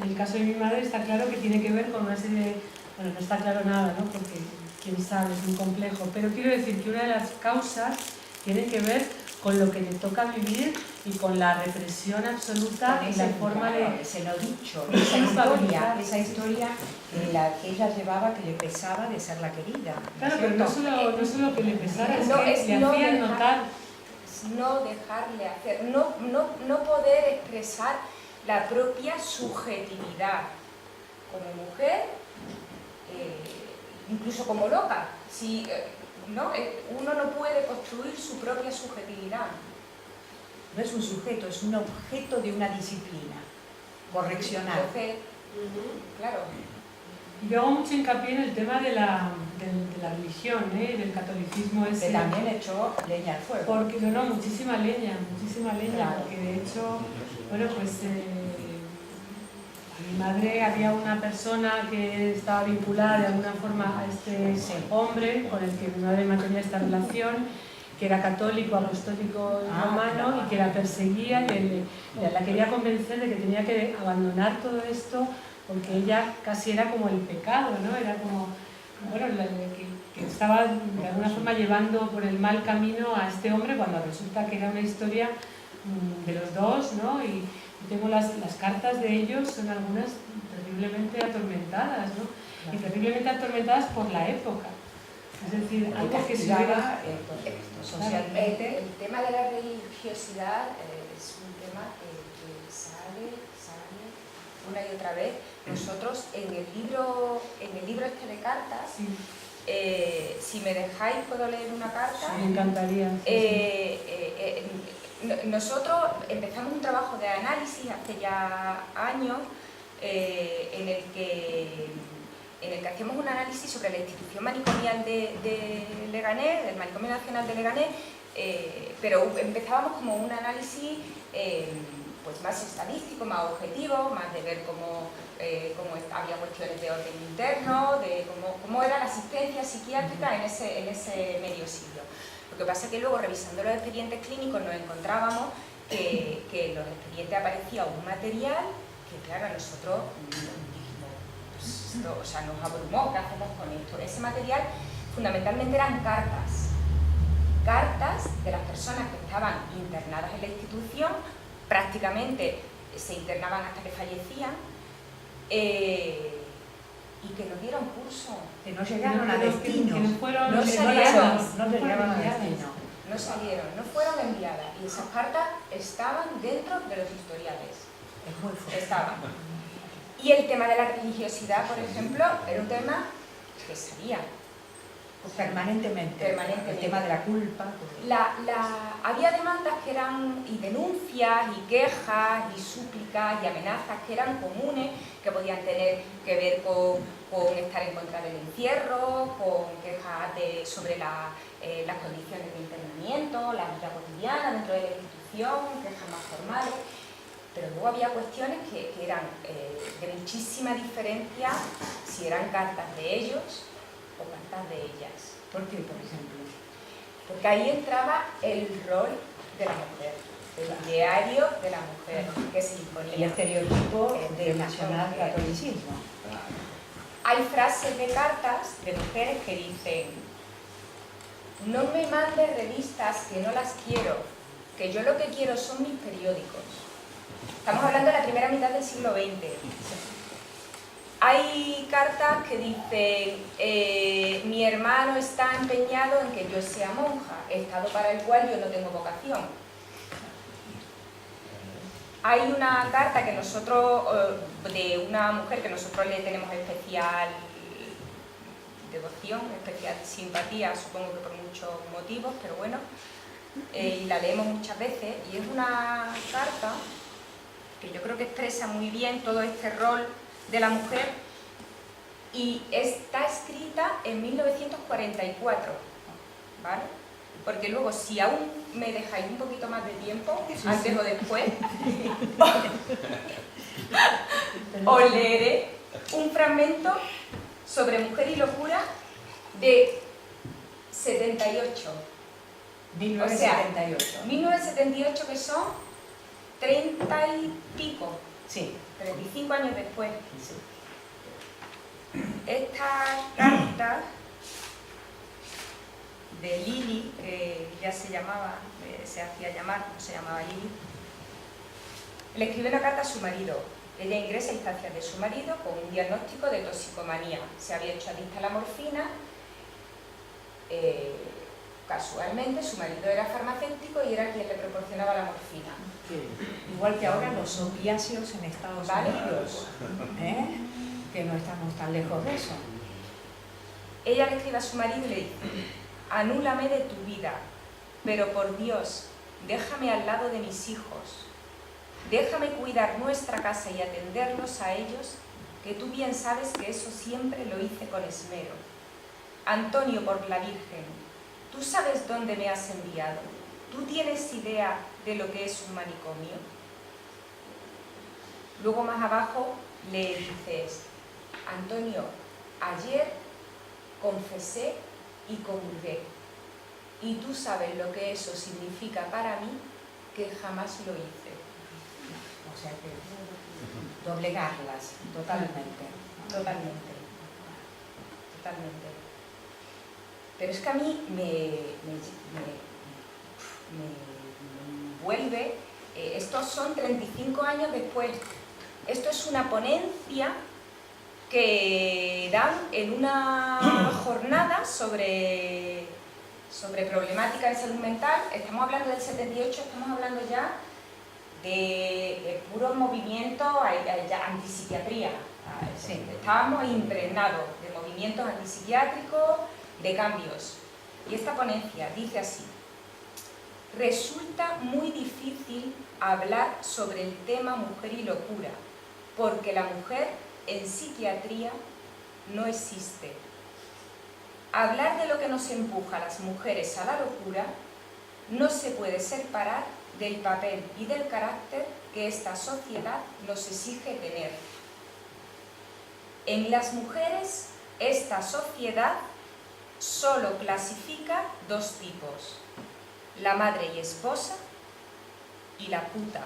En el caso de mi madre está claro que tiene que ver con una serie de... Bueno, no está claro nada, ¿no? Porque quién sabe, es muy complejo, pero quiero decir que una de las causas tiene que ver con lo que le toca vivir y con la represión absoluta y la forma de...
Se lo he dicho, esa historia en la que ella llevaba, que le pesaba de ser la querida.
Claro, pero no solo que le pesara, es
No,
que
es
le
no
hacían
dejar-
notar...
No dejarle hacer, no poder expresar la propia subjetividad como mujer, incluso como loca. Si, ¿no? Uno no puede construir su propia subjetividad.
No es un sujeto, es un objeto de una disciplina correccional.
Entonces, claro.
Y yo hago mucho hincapié en el tema de la religión, del catolicismo ese.
Que también echó leña al fuego.
Porque, no, muchísima leña,
Claro.
porque de hecho, bueno, pues a mi madre había una persona que estaba vinculada de alguna forma a este hombre con el que mi madre mantenía esta relación, que era católico, apostólico romano,
claro.
y que la perseguía, que la quería convencer de que tenía que abandonar todo esto porque ella casi era como el pecado, ¿no? Era como, bueno, que estaba de alguna forma llevando por el mal camino a este hombre, cuando resulta que era una historia de los dos, ¿no? Y tengo las cartas de ellos, son algunas terriblemente atormentadas, ¿no? Y terriblemente atormentadas por la época. Es decir, algo que se hubiera...
socialmente.
El tema de la religiosidad es un tema que sale una y otra vez. Nosotros en el libro este de cartas,
Sí.
Si me dejáis puedo leer una carta.
Me encantaría.
Nosotros empezamos un trabajo de análisis hace ya años en el que hacemos un análisis sobre la institución manicomial de Leganés, del Manicomio Nacional de Leganés, pero empezábamos como un análisis pues más estadístico, más objetivo, más de ver cómo había cuestiones de orden interno, de cómo era la asistencia psiquiátrica en ese medio siglo. Lo que pasa es que luego, revisando los expedientes clínicos, nos encontrábamos que en los expedientes aparecía un material que, claro, a nosotros dijimos, o sea, nos abrumó, ¿qué hacemos con esto? Ese material fundamentalmente eran cartas de las personas que estaban internadas en la institución, prácticamente se internaban hasta que fallecían, y que no dieron curso,
Que no llegaron a destino.
Que no fueron
no
enviadas.
llegaron a
enviadas.
destino.
no salieron, no fueron enviadas, y esas cartas estaban dentro de los historiales.
Es muy fuerte.
Estaban. Y el tema de la religiosidad, por ejemplo, era un tema que salía
Permanentemente.
Permanentemente.
El tema de la culpa.
había demandas que eran, y denuncias, y quejas, y súplicas, y amenazas que eran comunes, que podían tener que ver con estar en contra del encierro, con quejas sobre las condiciones de internamiento, la vida cotidiana dentro de la institución, quejas más formales. Pero luego había cuestiones que eran de muchísima diferencia si eran cartas de ellos o cartas de ellas.
¿Por qué, por ejemplo?
Porque ahí entraba el rol de la mujer, el ideario de la mujer que se
El
imponía.
estereotipo del
de la
nacional
mujer.
catolicismo.
Hay frases de cartas de mujeres que dicen: no me mandes revistas que no las quiero, que yo lo que quiero son mis periódicos. Estamos hablando de la primera mitad del siglo XX. Hay cartas que dicen, mi hermano está empeñado en que yo sea monja, estado para el cual yo no tengo vocación. Hay una carta que nosotros, de una mujer que nosotros le tenemos especial devoción, especial simpatía, supongo que por muchos motivos, pero bueno, y la leemos muchas veces, y es una carta que yo creo que expresa muy bien todo este rol de la mujer, y está escrita en 1944, ¿vale? Porque luego, si aún me dejáis un poquito más de tiempo, antes o después, os leeré un fragmento sobre mujer y locura de 78.
1978.
O sea, 1978, que son 30 y pico.
Sí.
35 años después.
Sí.
Esta carta de Lili, que ya se llamaba, se hacía llamar, no se llamaba Lili, le escribe una carta a su marido. Ella ingresa a instancias de su marido con un diagnóstico de toxicomanía. Se había hecho adicta a la morfina. Casualmente, su marido era farmacéutico y era quien le proporcionaba la morfina.
Igual que ahora los opiáceos en Estados Unidos, que no estamos tan lejos de eso.
Ella le escribe a su marido y le dice: anúlame de tu vida, pero por Dios, déjame al lado de mis hijos. Déjame cuidar nuestra casa y atenderlos a ellos, que tú bien sabes que eso siempre lo hice con esmero. Antonio, por la Virgen, ¿tú sabes dónde me has enviado? ¿Tú tienes idea de lo que es un manicomio? Luego más abajo le dices: Antonio, ayer confesé y comulgué, y tú sabes lo que eso significa para mí, que jamás lo hice.
O sea que doblegarlas totalmente.
Totalmente. Pero es que a mí me vuelve, estos son 35 años después, esto es una ponencia que dan en una jornada sobre problemática en salud mental. Estamos hablando del 78, estamos hablando ya de puro movimiento antipsiquiatría. Sí, estábamos impregnados de movimientos antipsiquiátricos, de cambios. Y esta ponencia dice así: resulta muy difícil hablar sobre el tema mujer y locura, porque la mujer en psiquiatría no existe. Hablar de lo que nos empuja a las mujeres a la locura no se puede separar del papel y del carácter que esta sociedad nos exige tener. En las mujeres, esta sociedad solo clasifica dos tipos: la madre y esposa y la puta.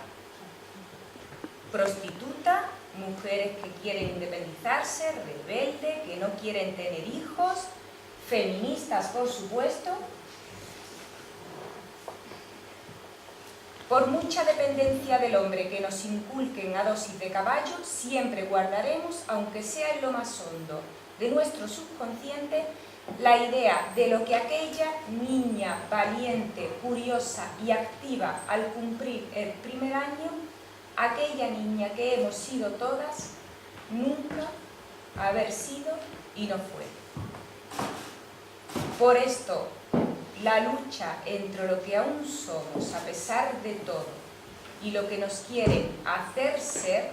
Prostituta, mujeres que quieren independizarse, rebelde, que no quieren tener hijos, feministas, por supuesto. Por mucha dependencia del hombre que nos inculquen a dosis de caballo, siempre guardaremos, aunque sea en lo más hondo de nuestro subconsciente, la idea de lo que aquella niña valiente, curiosa y activa al cumplir el primer año, aquella niña que hemos sido todas, nunca haber sido y no fue. Por esto, la lucha entre lo que aún somos a pesar de todo y lo que nos quieren hacer ser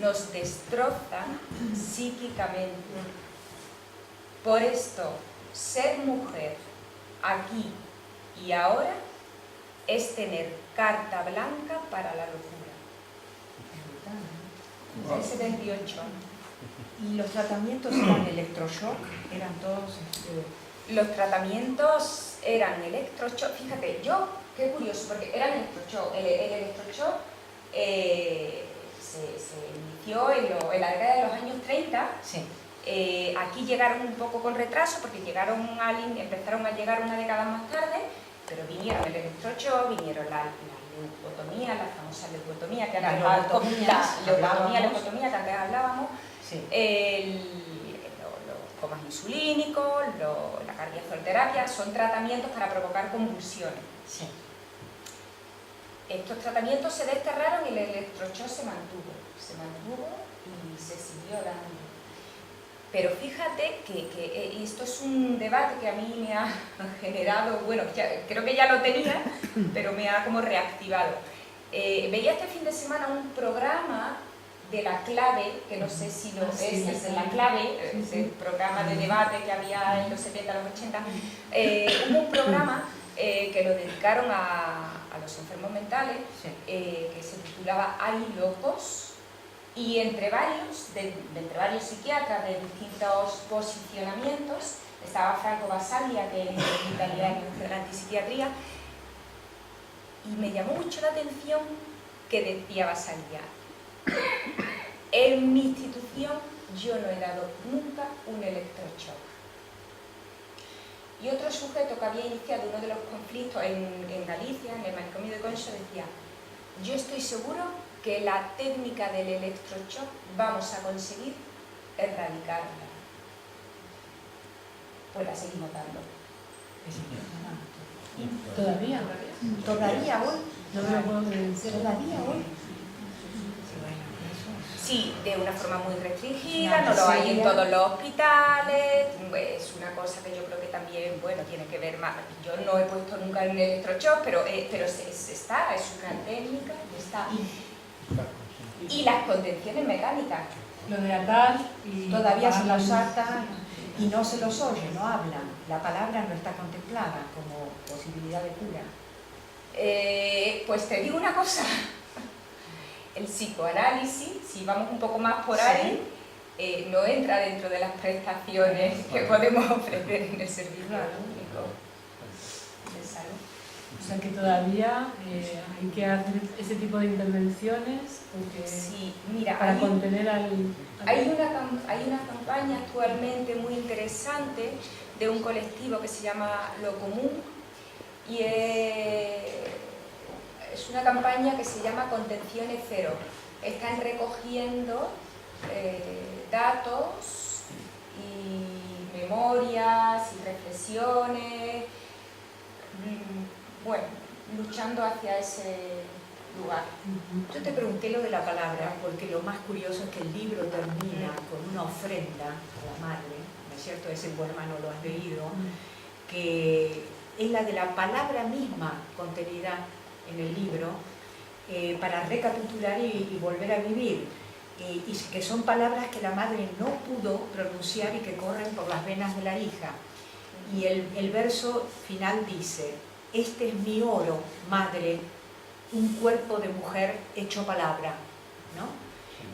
nos destroza psíquicamente. Por esto, ser mujer aquí y ahora es tener carta blanca para la locura. El 78.
¿Y los tratamientos eran electroshock? ¿Eran todos...?
Los tratamientos eran electroshock. Fíjate, qué curioso, porque eran electroshock. El electroshock se inició en la década de los años 30.
Sí.
Aquí llegaron un poco con retraso, porque empezaron a llegar una década más tarde, pero vinieron el electroshock, vinieron la leucotomía, la famosa leucotomía, que
La
antes que antes hablábamos,
Sí.
los comas insulínicos, la cardiazolterapia, son tratamientos para provocar convulsiones.
Sí.
Estos tratamientos se desterraron y el electroshock se mantuvo y se siguió dando. Pero fíjate que esto es un debate que a mí me ha generado, bueno, creo que ya lo tenía, pero me ha como reactivado. Veía este fin de semana un programa de La Clave, que no sé si es de La Clave, el programa de debate que había en los 70, los 80, hubo un programa que lo dedicaron a los enfermos mentales,
Sí.
que se titulaba Hay locos, y entre varios psiquiatras de distintos posicionamientos, estaba Franco Basaglia, que es el italiano de la antipsiquiatría, y me llamó mucho la atención que decía Basaglia: en mi institución yo no he dado nunca un electroshock. Y otro sujeto que había iniciado uno de los conflictos en Galicia, en el manicomio de Conxo, decía: yo estoy seguro que la técnica del electroshock vamos a conseguir erradicarla. Pues la seguimos dando.
Todavía.
Todavía hoy.
No me lo puedo creer.
Todavía hoy.
Sí, de una forma muy restringida, no lo hay en todos los hospitales, es una cosa que yo creo que también, bueno, tiene que ver más. Yo no he puesto nunca un electroshock, pero es una técnica, está. Y las contenciones mecánicas.
Lo de atar y...
Todavía se los ata y no se los oye, no hablan. La palabra no está contemplada como posibilidad de cura.
Pues te digo una cosa. El psicoanálisis, si vamos un poco más por ahí, no entra dentro de las prestaciones que podemos ofrecer en el servicio público de salud.
O sea que todavía hay que hacer ese tipo de intervenciones porque
Sí, mira,
para contener al...
Hay una campaña actualmente muy interesante de un colectivo que se llama Lo Común y es una campaña que se llama Contenciones Cero. Están recogiendo datos y memorias y reflexiones, bueno, luchando hacia ese lugar.
Yo te pregunté lo de la palabra porque lo más curioso es que el libro termina con una ofrenda a la madre, ¿no es cierto? Ese poema no lo has leído, que es la de la palabra misma contenida en el libro, para recapitular y volver a vivir, y que son palabras que la madre no pudo pronunciar y que corren por las venas de la hija. Y el verso final dice: este es mi oro, madre, un cuerpo de mujer hecho palabra, ¿no?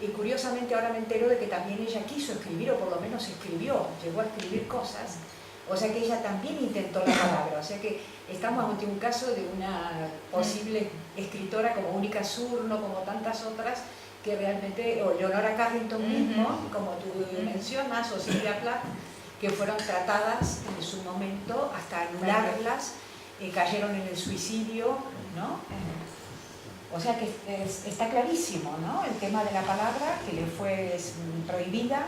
Y curiosamente ahora me entero de que también ella quiso escribir, o por lo menos escribió, llegó a escribir cosas. O sea que ella también intentó la palabra, o sea que estamos ante un caso de una posible escritora como Única Surno, como tantas otras, que realmente, o Leonora Carrington mismo, como tú mencionas, o Silvia Plath, que fueron tratadas en su momento, hasta anularlas, cayeron en el suicidio, ¿no? O sea que está clarísimo, ¿no? El tema de la palabra, que le fue prohibida,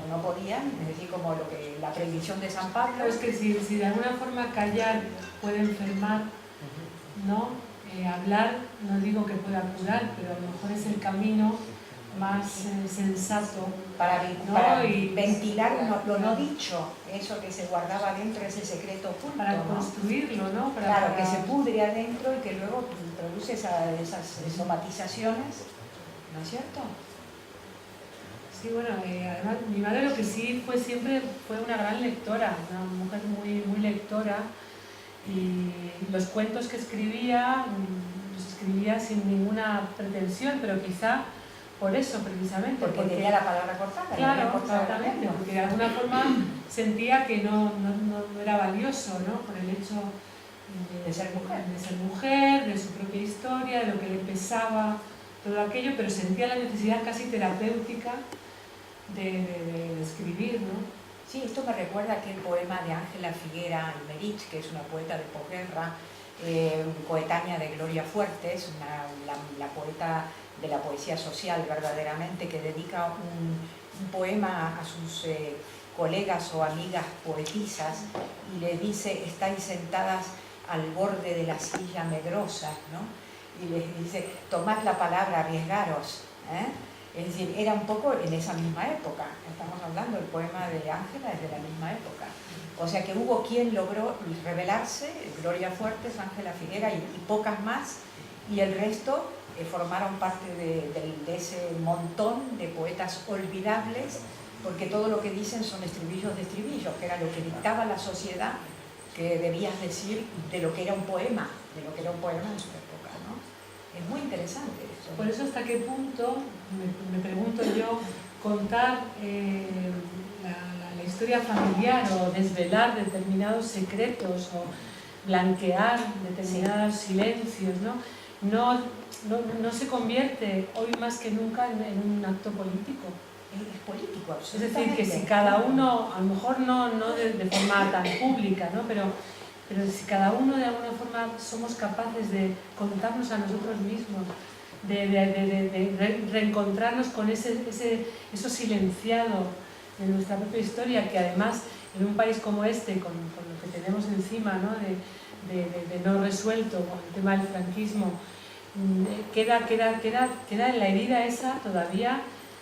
no podían, es decir, como la prohibición de San Pablo.
Pero es que si de alguna forma callar puede enfermar, ¿no? Hablar, no digo que pueda curar, pero a lo mejor es el camino más sensato
para
y
ventilar lo no dicho, eso que se guardaba dentro, ese secreto oculto,
para
¿no?
Construirlo, ¿no?
Claro, que se pudre adentro y que luego produce esas somatizaciones, ¿no es cierto?
Sí, bueno, además mi madre lo que sí fue siempre fue una gran lectora, una mujer muy, muy lectora, y los cuentos que escribía, los escribía sin ninguna pretensión, pero quizá por eso precisamente.
Porque tenía la palabra cortada.
Claro, exactamente, porque de alguna forma sentía que no era valioso, ¿no? Por el hecho
de ser
mujer, de su propia historia, de lo que le pesaba, todo aquello, pero sentía la necesidad casi terapéutica de escribir, ¿no?
Sí, esto me recuerda a aquel poema de Ángela Figuera Almerich, que es una poeta de posguerra, coetánea de Gloria Fuertes, la poeta de la poesía social verdaderamente, que dedica un poema a sus colegas o amigas poetisas y le dice: estáis sentadas al borde de la silla medrosa, ¿no? Y les dice: tomad la palabra, arriesgaros, ¿eh? Es decir, era un poco en esa misma época. Estamos hablando, el poema de Ángela es de la misma época. O sea que hubo quien logró revelarse, Gloria Fuertes, Ángela Figuera y pocas más, y el resto formaron parte de ese montón de poetas olvidables, porque todo lo que dicen son estribillos de estribillos, que era lo que dictaba la sociedad que debías decir de lo que era un poema, en su época, ¿no? Es muy interesante eso.
Por eso, ¿hasta qué punto, me pregunto yo, contar la historia familiar o desvelar determinados secretos o blanquear determinados silencios, no se convierte hoy más que nunca en un acto político?
Es político,
es decir, que si cada uno, a lo mejor no de forma tan pública, ¿no? pero si cada uno de alguna forma somos capaces de contarnos a nosotros mismos, de reencontrarnos con eso silenciado de nuestra propia historia, que además en un país como este, con lo que tenemos encima, ¿no? de no resuelto, con el tema del franquismo, queda la herida esa todavía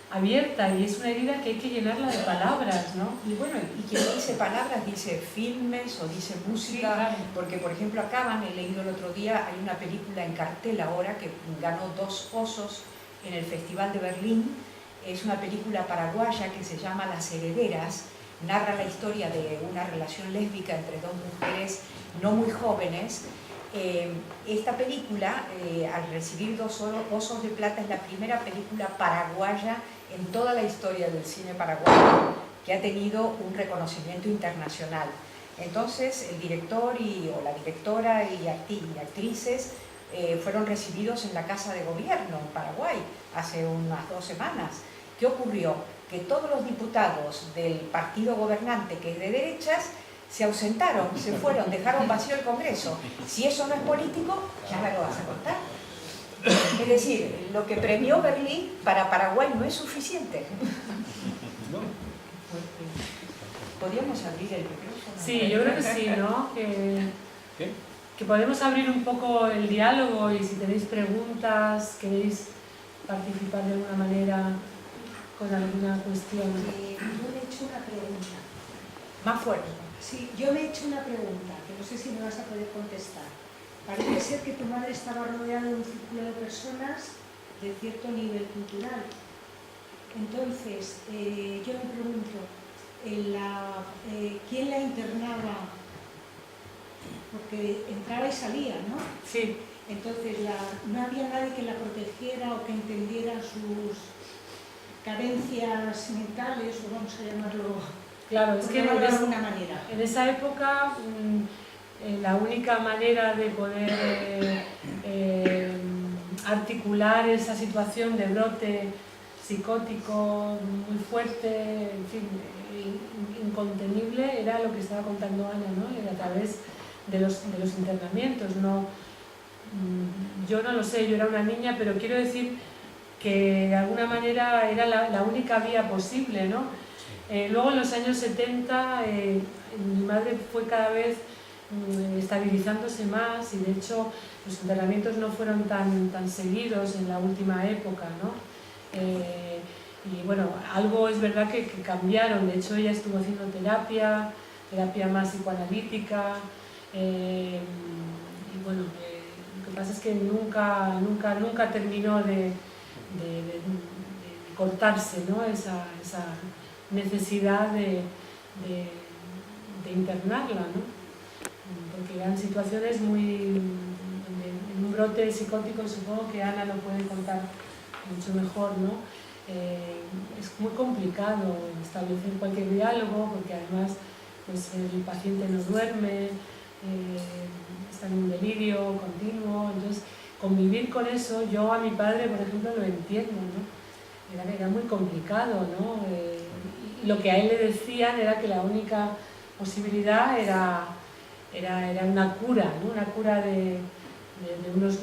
abierta, y es una herida que hay que llenarla de palabras, ¿no?
Y bueno, y quien dice palabras dice filmes o dice música,
sí, claro.
Porque por ejemplo acá, he leído el otro día, hay una película en cartel ahora que ganó 2 osos en el Festival de Berlín. Es una película paraguaya que se llama Las Herederas, narra la historia de una relación lésbica entre 2 mujeres no muy jóvenes. Esta película, al recibir 2 osos de plata, es la primera película paraguaya en toda la historia del cine paraguayo que ha tenido un reconocimiento internacional. Entonces el director o la directora y actrices fueron recibidos en la Casa de Gobierno en Paraguay hace unas 2 semanas. ¿Qué ocurrió? Que todos los diputados del partido gobernante, que es de derechas, se ausentaron, se fueron, dejaron vacío el Congreso. Si eso no es político, ya me lo vas a contar. Es decir, lo que premió Berlín para Paraguay no es suficiente. ¿Podríamos abrir el micrófono?
Sí, yo creo que sí, ¿no? Que podemos abrir un poco el diálogo, y si tenéis preguntas, queréis participar de alguna manera con alguna cuestión.
Yo me he hecho una pregunta.
Más fuerte.
Sí, yo me he hecho una pregunta, que no sé si me vas a poder contestar. Parece ser que tu madre estaba rodeada de un círculo de personas de cierto nivel cultural. Entonces, yo me pregunto, ¿quién la internaba? Porque entraba y salía, ¿no?
Sí.
Entonces, no había nadie que la protegiera o que entendiera sus carencias mentales, o vamos a llamarlo...
Claro, es que
de alguna manera.
En esa época la única manera de poder articular esa situación de brote psicótico muy fuerte, en fin, incontenible, era lo que estaba contando Ana, ¿no? Era a través de los internamientos. Yo no lo sé, yo era una niña, pero quiero decir que de alguna manera era la única vía posible, ¿no? Luego en los años 70 mi madre fue cada vez estabilizándose más, y de hecho los internamientos no fueron tan seguidos en la última época, ¿no? Y bueno, algo es verdad que cambiaron. De hecho ella estuvo haciendo terapia más psicoanalítica, y bueno, lo que pasa es que nunca terminó de cortarse, ¿no? esa necesidad de internarla, ¿no? Porque eran situaciones en un brote psicótico, supongo que Ana lo puede contar mucho mejor, ¿no? Es muy complicado establecer cualquier diálogo, porque además pues, el paciente no duerme, está en un delirio continuo. Entonces convivir con eso, yo a mi padre por ejemplo lo entiendo, ¿no? Era muy complicado, ¿no? Lo que a él le decían era que la única posibilidad era era una cura, ¿no? Una cura de unos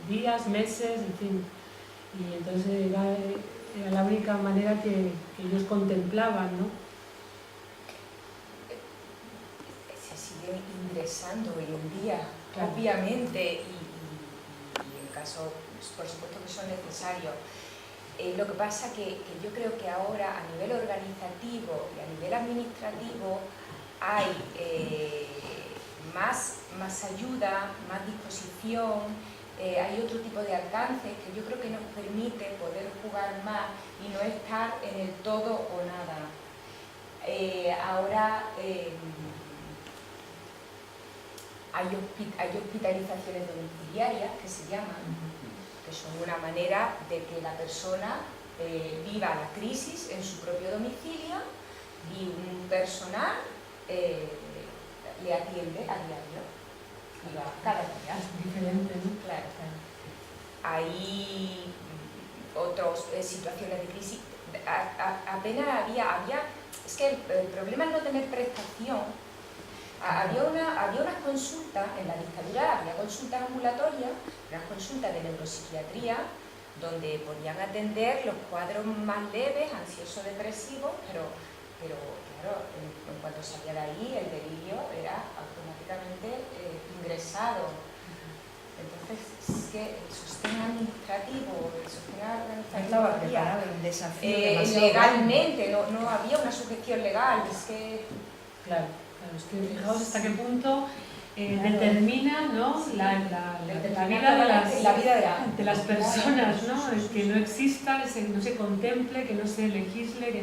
días, meses, en fin. Y entonces era la única manera que ellos contemplaban, ¿no?
Se sigue ingresando hoy en día,
Claro.
obviamente, y en caso, por supuesto que son necesarios. Lo que pasa que yo creo que ahora a nivel organizativo y a nivel administrativo hay más ayuda, más disposición, hay otro tipo de alcances que yo creo que nos permite poder jugar más y no estar en el todo o nada. Ahora hay hospitalizaciones domiciliarias que se llaman, que son una manera de que la persona viva la crisis en su propio domicilio y un personal le atiende a diario, cada día.
Es diferente, ¿no?
Claro. Hay otras situaciones de crisis. Apenas había, es que el problema es no tener prestación. Había unas consultas, en la dictadura había consultas ambulatorias, unas consultas de neuropsiquiatría, donde podían atender los cuadros más leves, ansioso-depresivos, pero claro, en cuanto salía de ahí, el delirio era automáticamente ingresado. Entonces, es que el sostén administrativo, el sostén organizativo
estaba preparado, un desafío
legalmente, no había una sujeción legal, es que...
Claro, es que fijaos hasta qué punto determina, ¿no? la vida de las personas, ¿no? Es que no exista, no se contemple, que no se legisle, que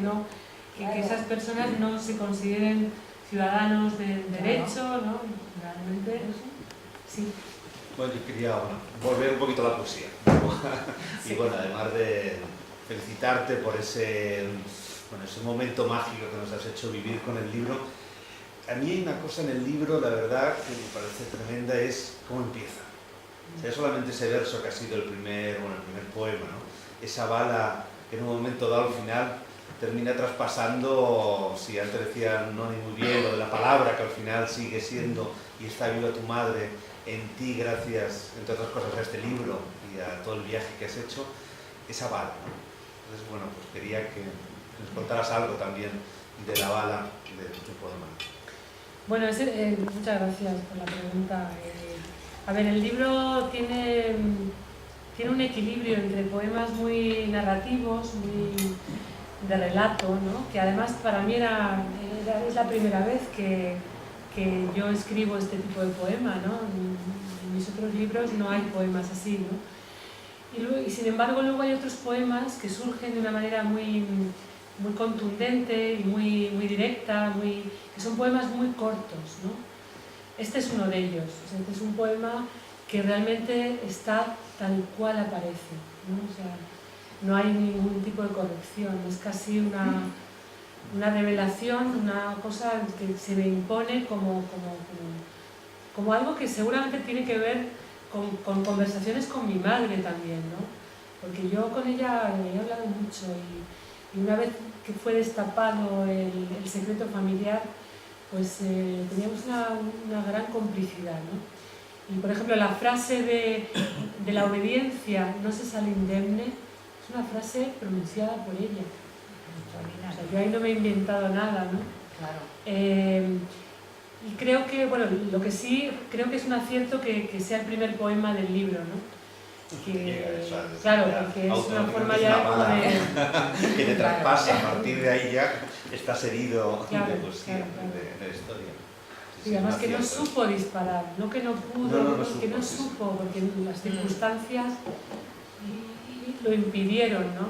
esas personas no se consideren ciudadanos de derecho, ¿no? Realmente, sí.
Bueno, yo quería volver un poquito a la poesía. Y bueno, además de felicitarte por ese momento mágico que nos has hecho vivir con el libro, a mí hay una cosa en el libro, la verdad, que me parece tremenda, es cómo empieza. O sea, solamente ese verso que ha sido el primer poema, ¿no? Esa bala que en un momento dado al final termina traspasando, si antes decía no ni muy bien, lo de la palabra, que al final sigue siendo y está viva tu madre en ti gracias, entre otras cosas, a este libro y a todo el viaje que has hecho, esa bala, ¿no? Entonces, bueno, pues quería que nos contaras algo también de la bala de tu poema.
Bueno, muchas gracias por la pregunta. A ver, el libro tiene un equilibrio entre poemas muy narrativos, muy de relato, ¿no? Que además para mí es la primera vez que yo escribo este tipo de poema, ¿no? En mis otros libros no hay poemas así, ¿no? Y sin embargo luego hay otros poemas que surgen de una manera muy contundente y muy directa, que son poemas muy cortos, ¿no? Este es uno de ellos. O sea, este es un poema que realmente está tal cual aparece, ¿no? O sea, no hay ningún tipo de corrección, es casi una revelación, una cosa que se me impone como algo que seguramente tiene que ver con conversaciones con mi madre también, ¿no? Porque yo con ella he hablado mucho y una vez que fue destapado el secreto familiar, pues teníamos una gran complicidad, ¿no? Y por ejemplo la frase de la obediencia no se sale indemne es una frase pronunciada por ella. O sea, yo ahí no me he inventado nada, ¿no?
Claro.
Y creo que, bueno, lo que sí, creo que es un acierto que sea el primer poema del libro, ¿no? Claro, porque es una forma ya como de...
que te traspasa, a partir de ahí ya estás herido
Claro,
de poesía,
claro.
de la historia.
Y además que no supo disparar, no que no pudo, que no
supo,
supo, porque las circunstancias lo impidieron, ¿no?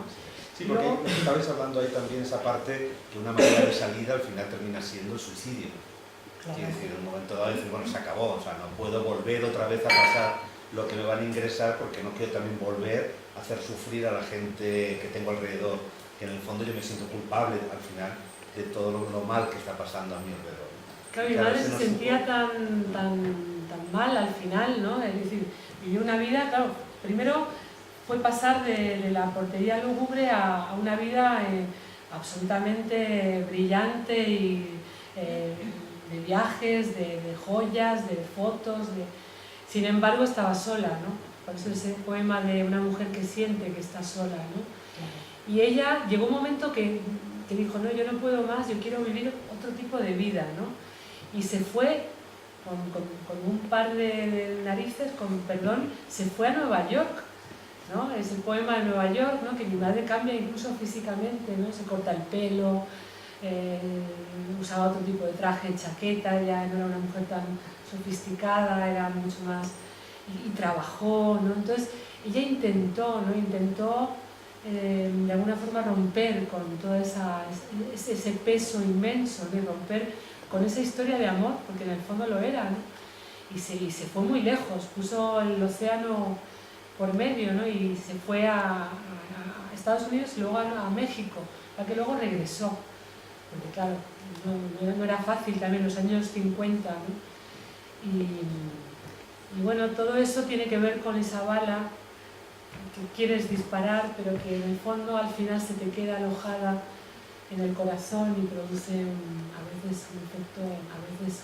Sí, porque
Luego,
estabais hablando ahí también esa parte que una manera de salida al final termina siendo el suicidio.
claro,
Quiere decir, en un momento dado decir, bueno, se acabó, o sea, no puedo volver otra vez a pasar lo que me van a ingresar porque no quiero también volver a hacer sufrir a la gente que tengo alrededor, que en el fondo yo me siento culpable al final de todo lo mal que está pasando a mi alrededor.
claro, mi madre se sentía tan mal al final, ¿no? Es decir, vivió una vida, claro, primero fue pasar de la portería lúgubre a una vida absolutamente brillante y viajes, de joyas, de fotos, sin embargo estaba sola, ¿no? Por eso ese poema de una mujer que siente que está sola, ¿no? Y ella llegó un momento que dijo, no, yo no puedo más, yo quiero vivir otro tipo de vida, ¿no? Y se fue con un par de narices, con perdón, se fue a Nueva York, ¿no? Es el poema de Nueva York, ¿no? Que mi madre cambia incluso físicamente, ¿no? Se corta el pelo, usaba otro tipo de traje, chaqueta, ella no era una mujer tan sofisticada, era mucho más... y trabajó, ¿no? Entonces ella intentó, ¿no? Intentó de alguna forma romper con todo ese peso inmenso, ¿no? Romper con esa historia de amor, porque en el fondo lo era, ¿no? Y se fue muy lejos, puso el océano por medio, ¿no? Y se fue a Estados Unidos y luego a México, para que luego regresó. Porque claro, no era fácil también los años 50, ¿no? Y bueno, todo eso tiene que ver con esa bala que quieres disparar, pero que en el fondo al final se te queda alojada en el corazón y produce a veces un efecto, a veces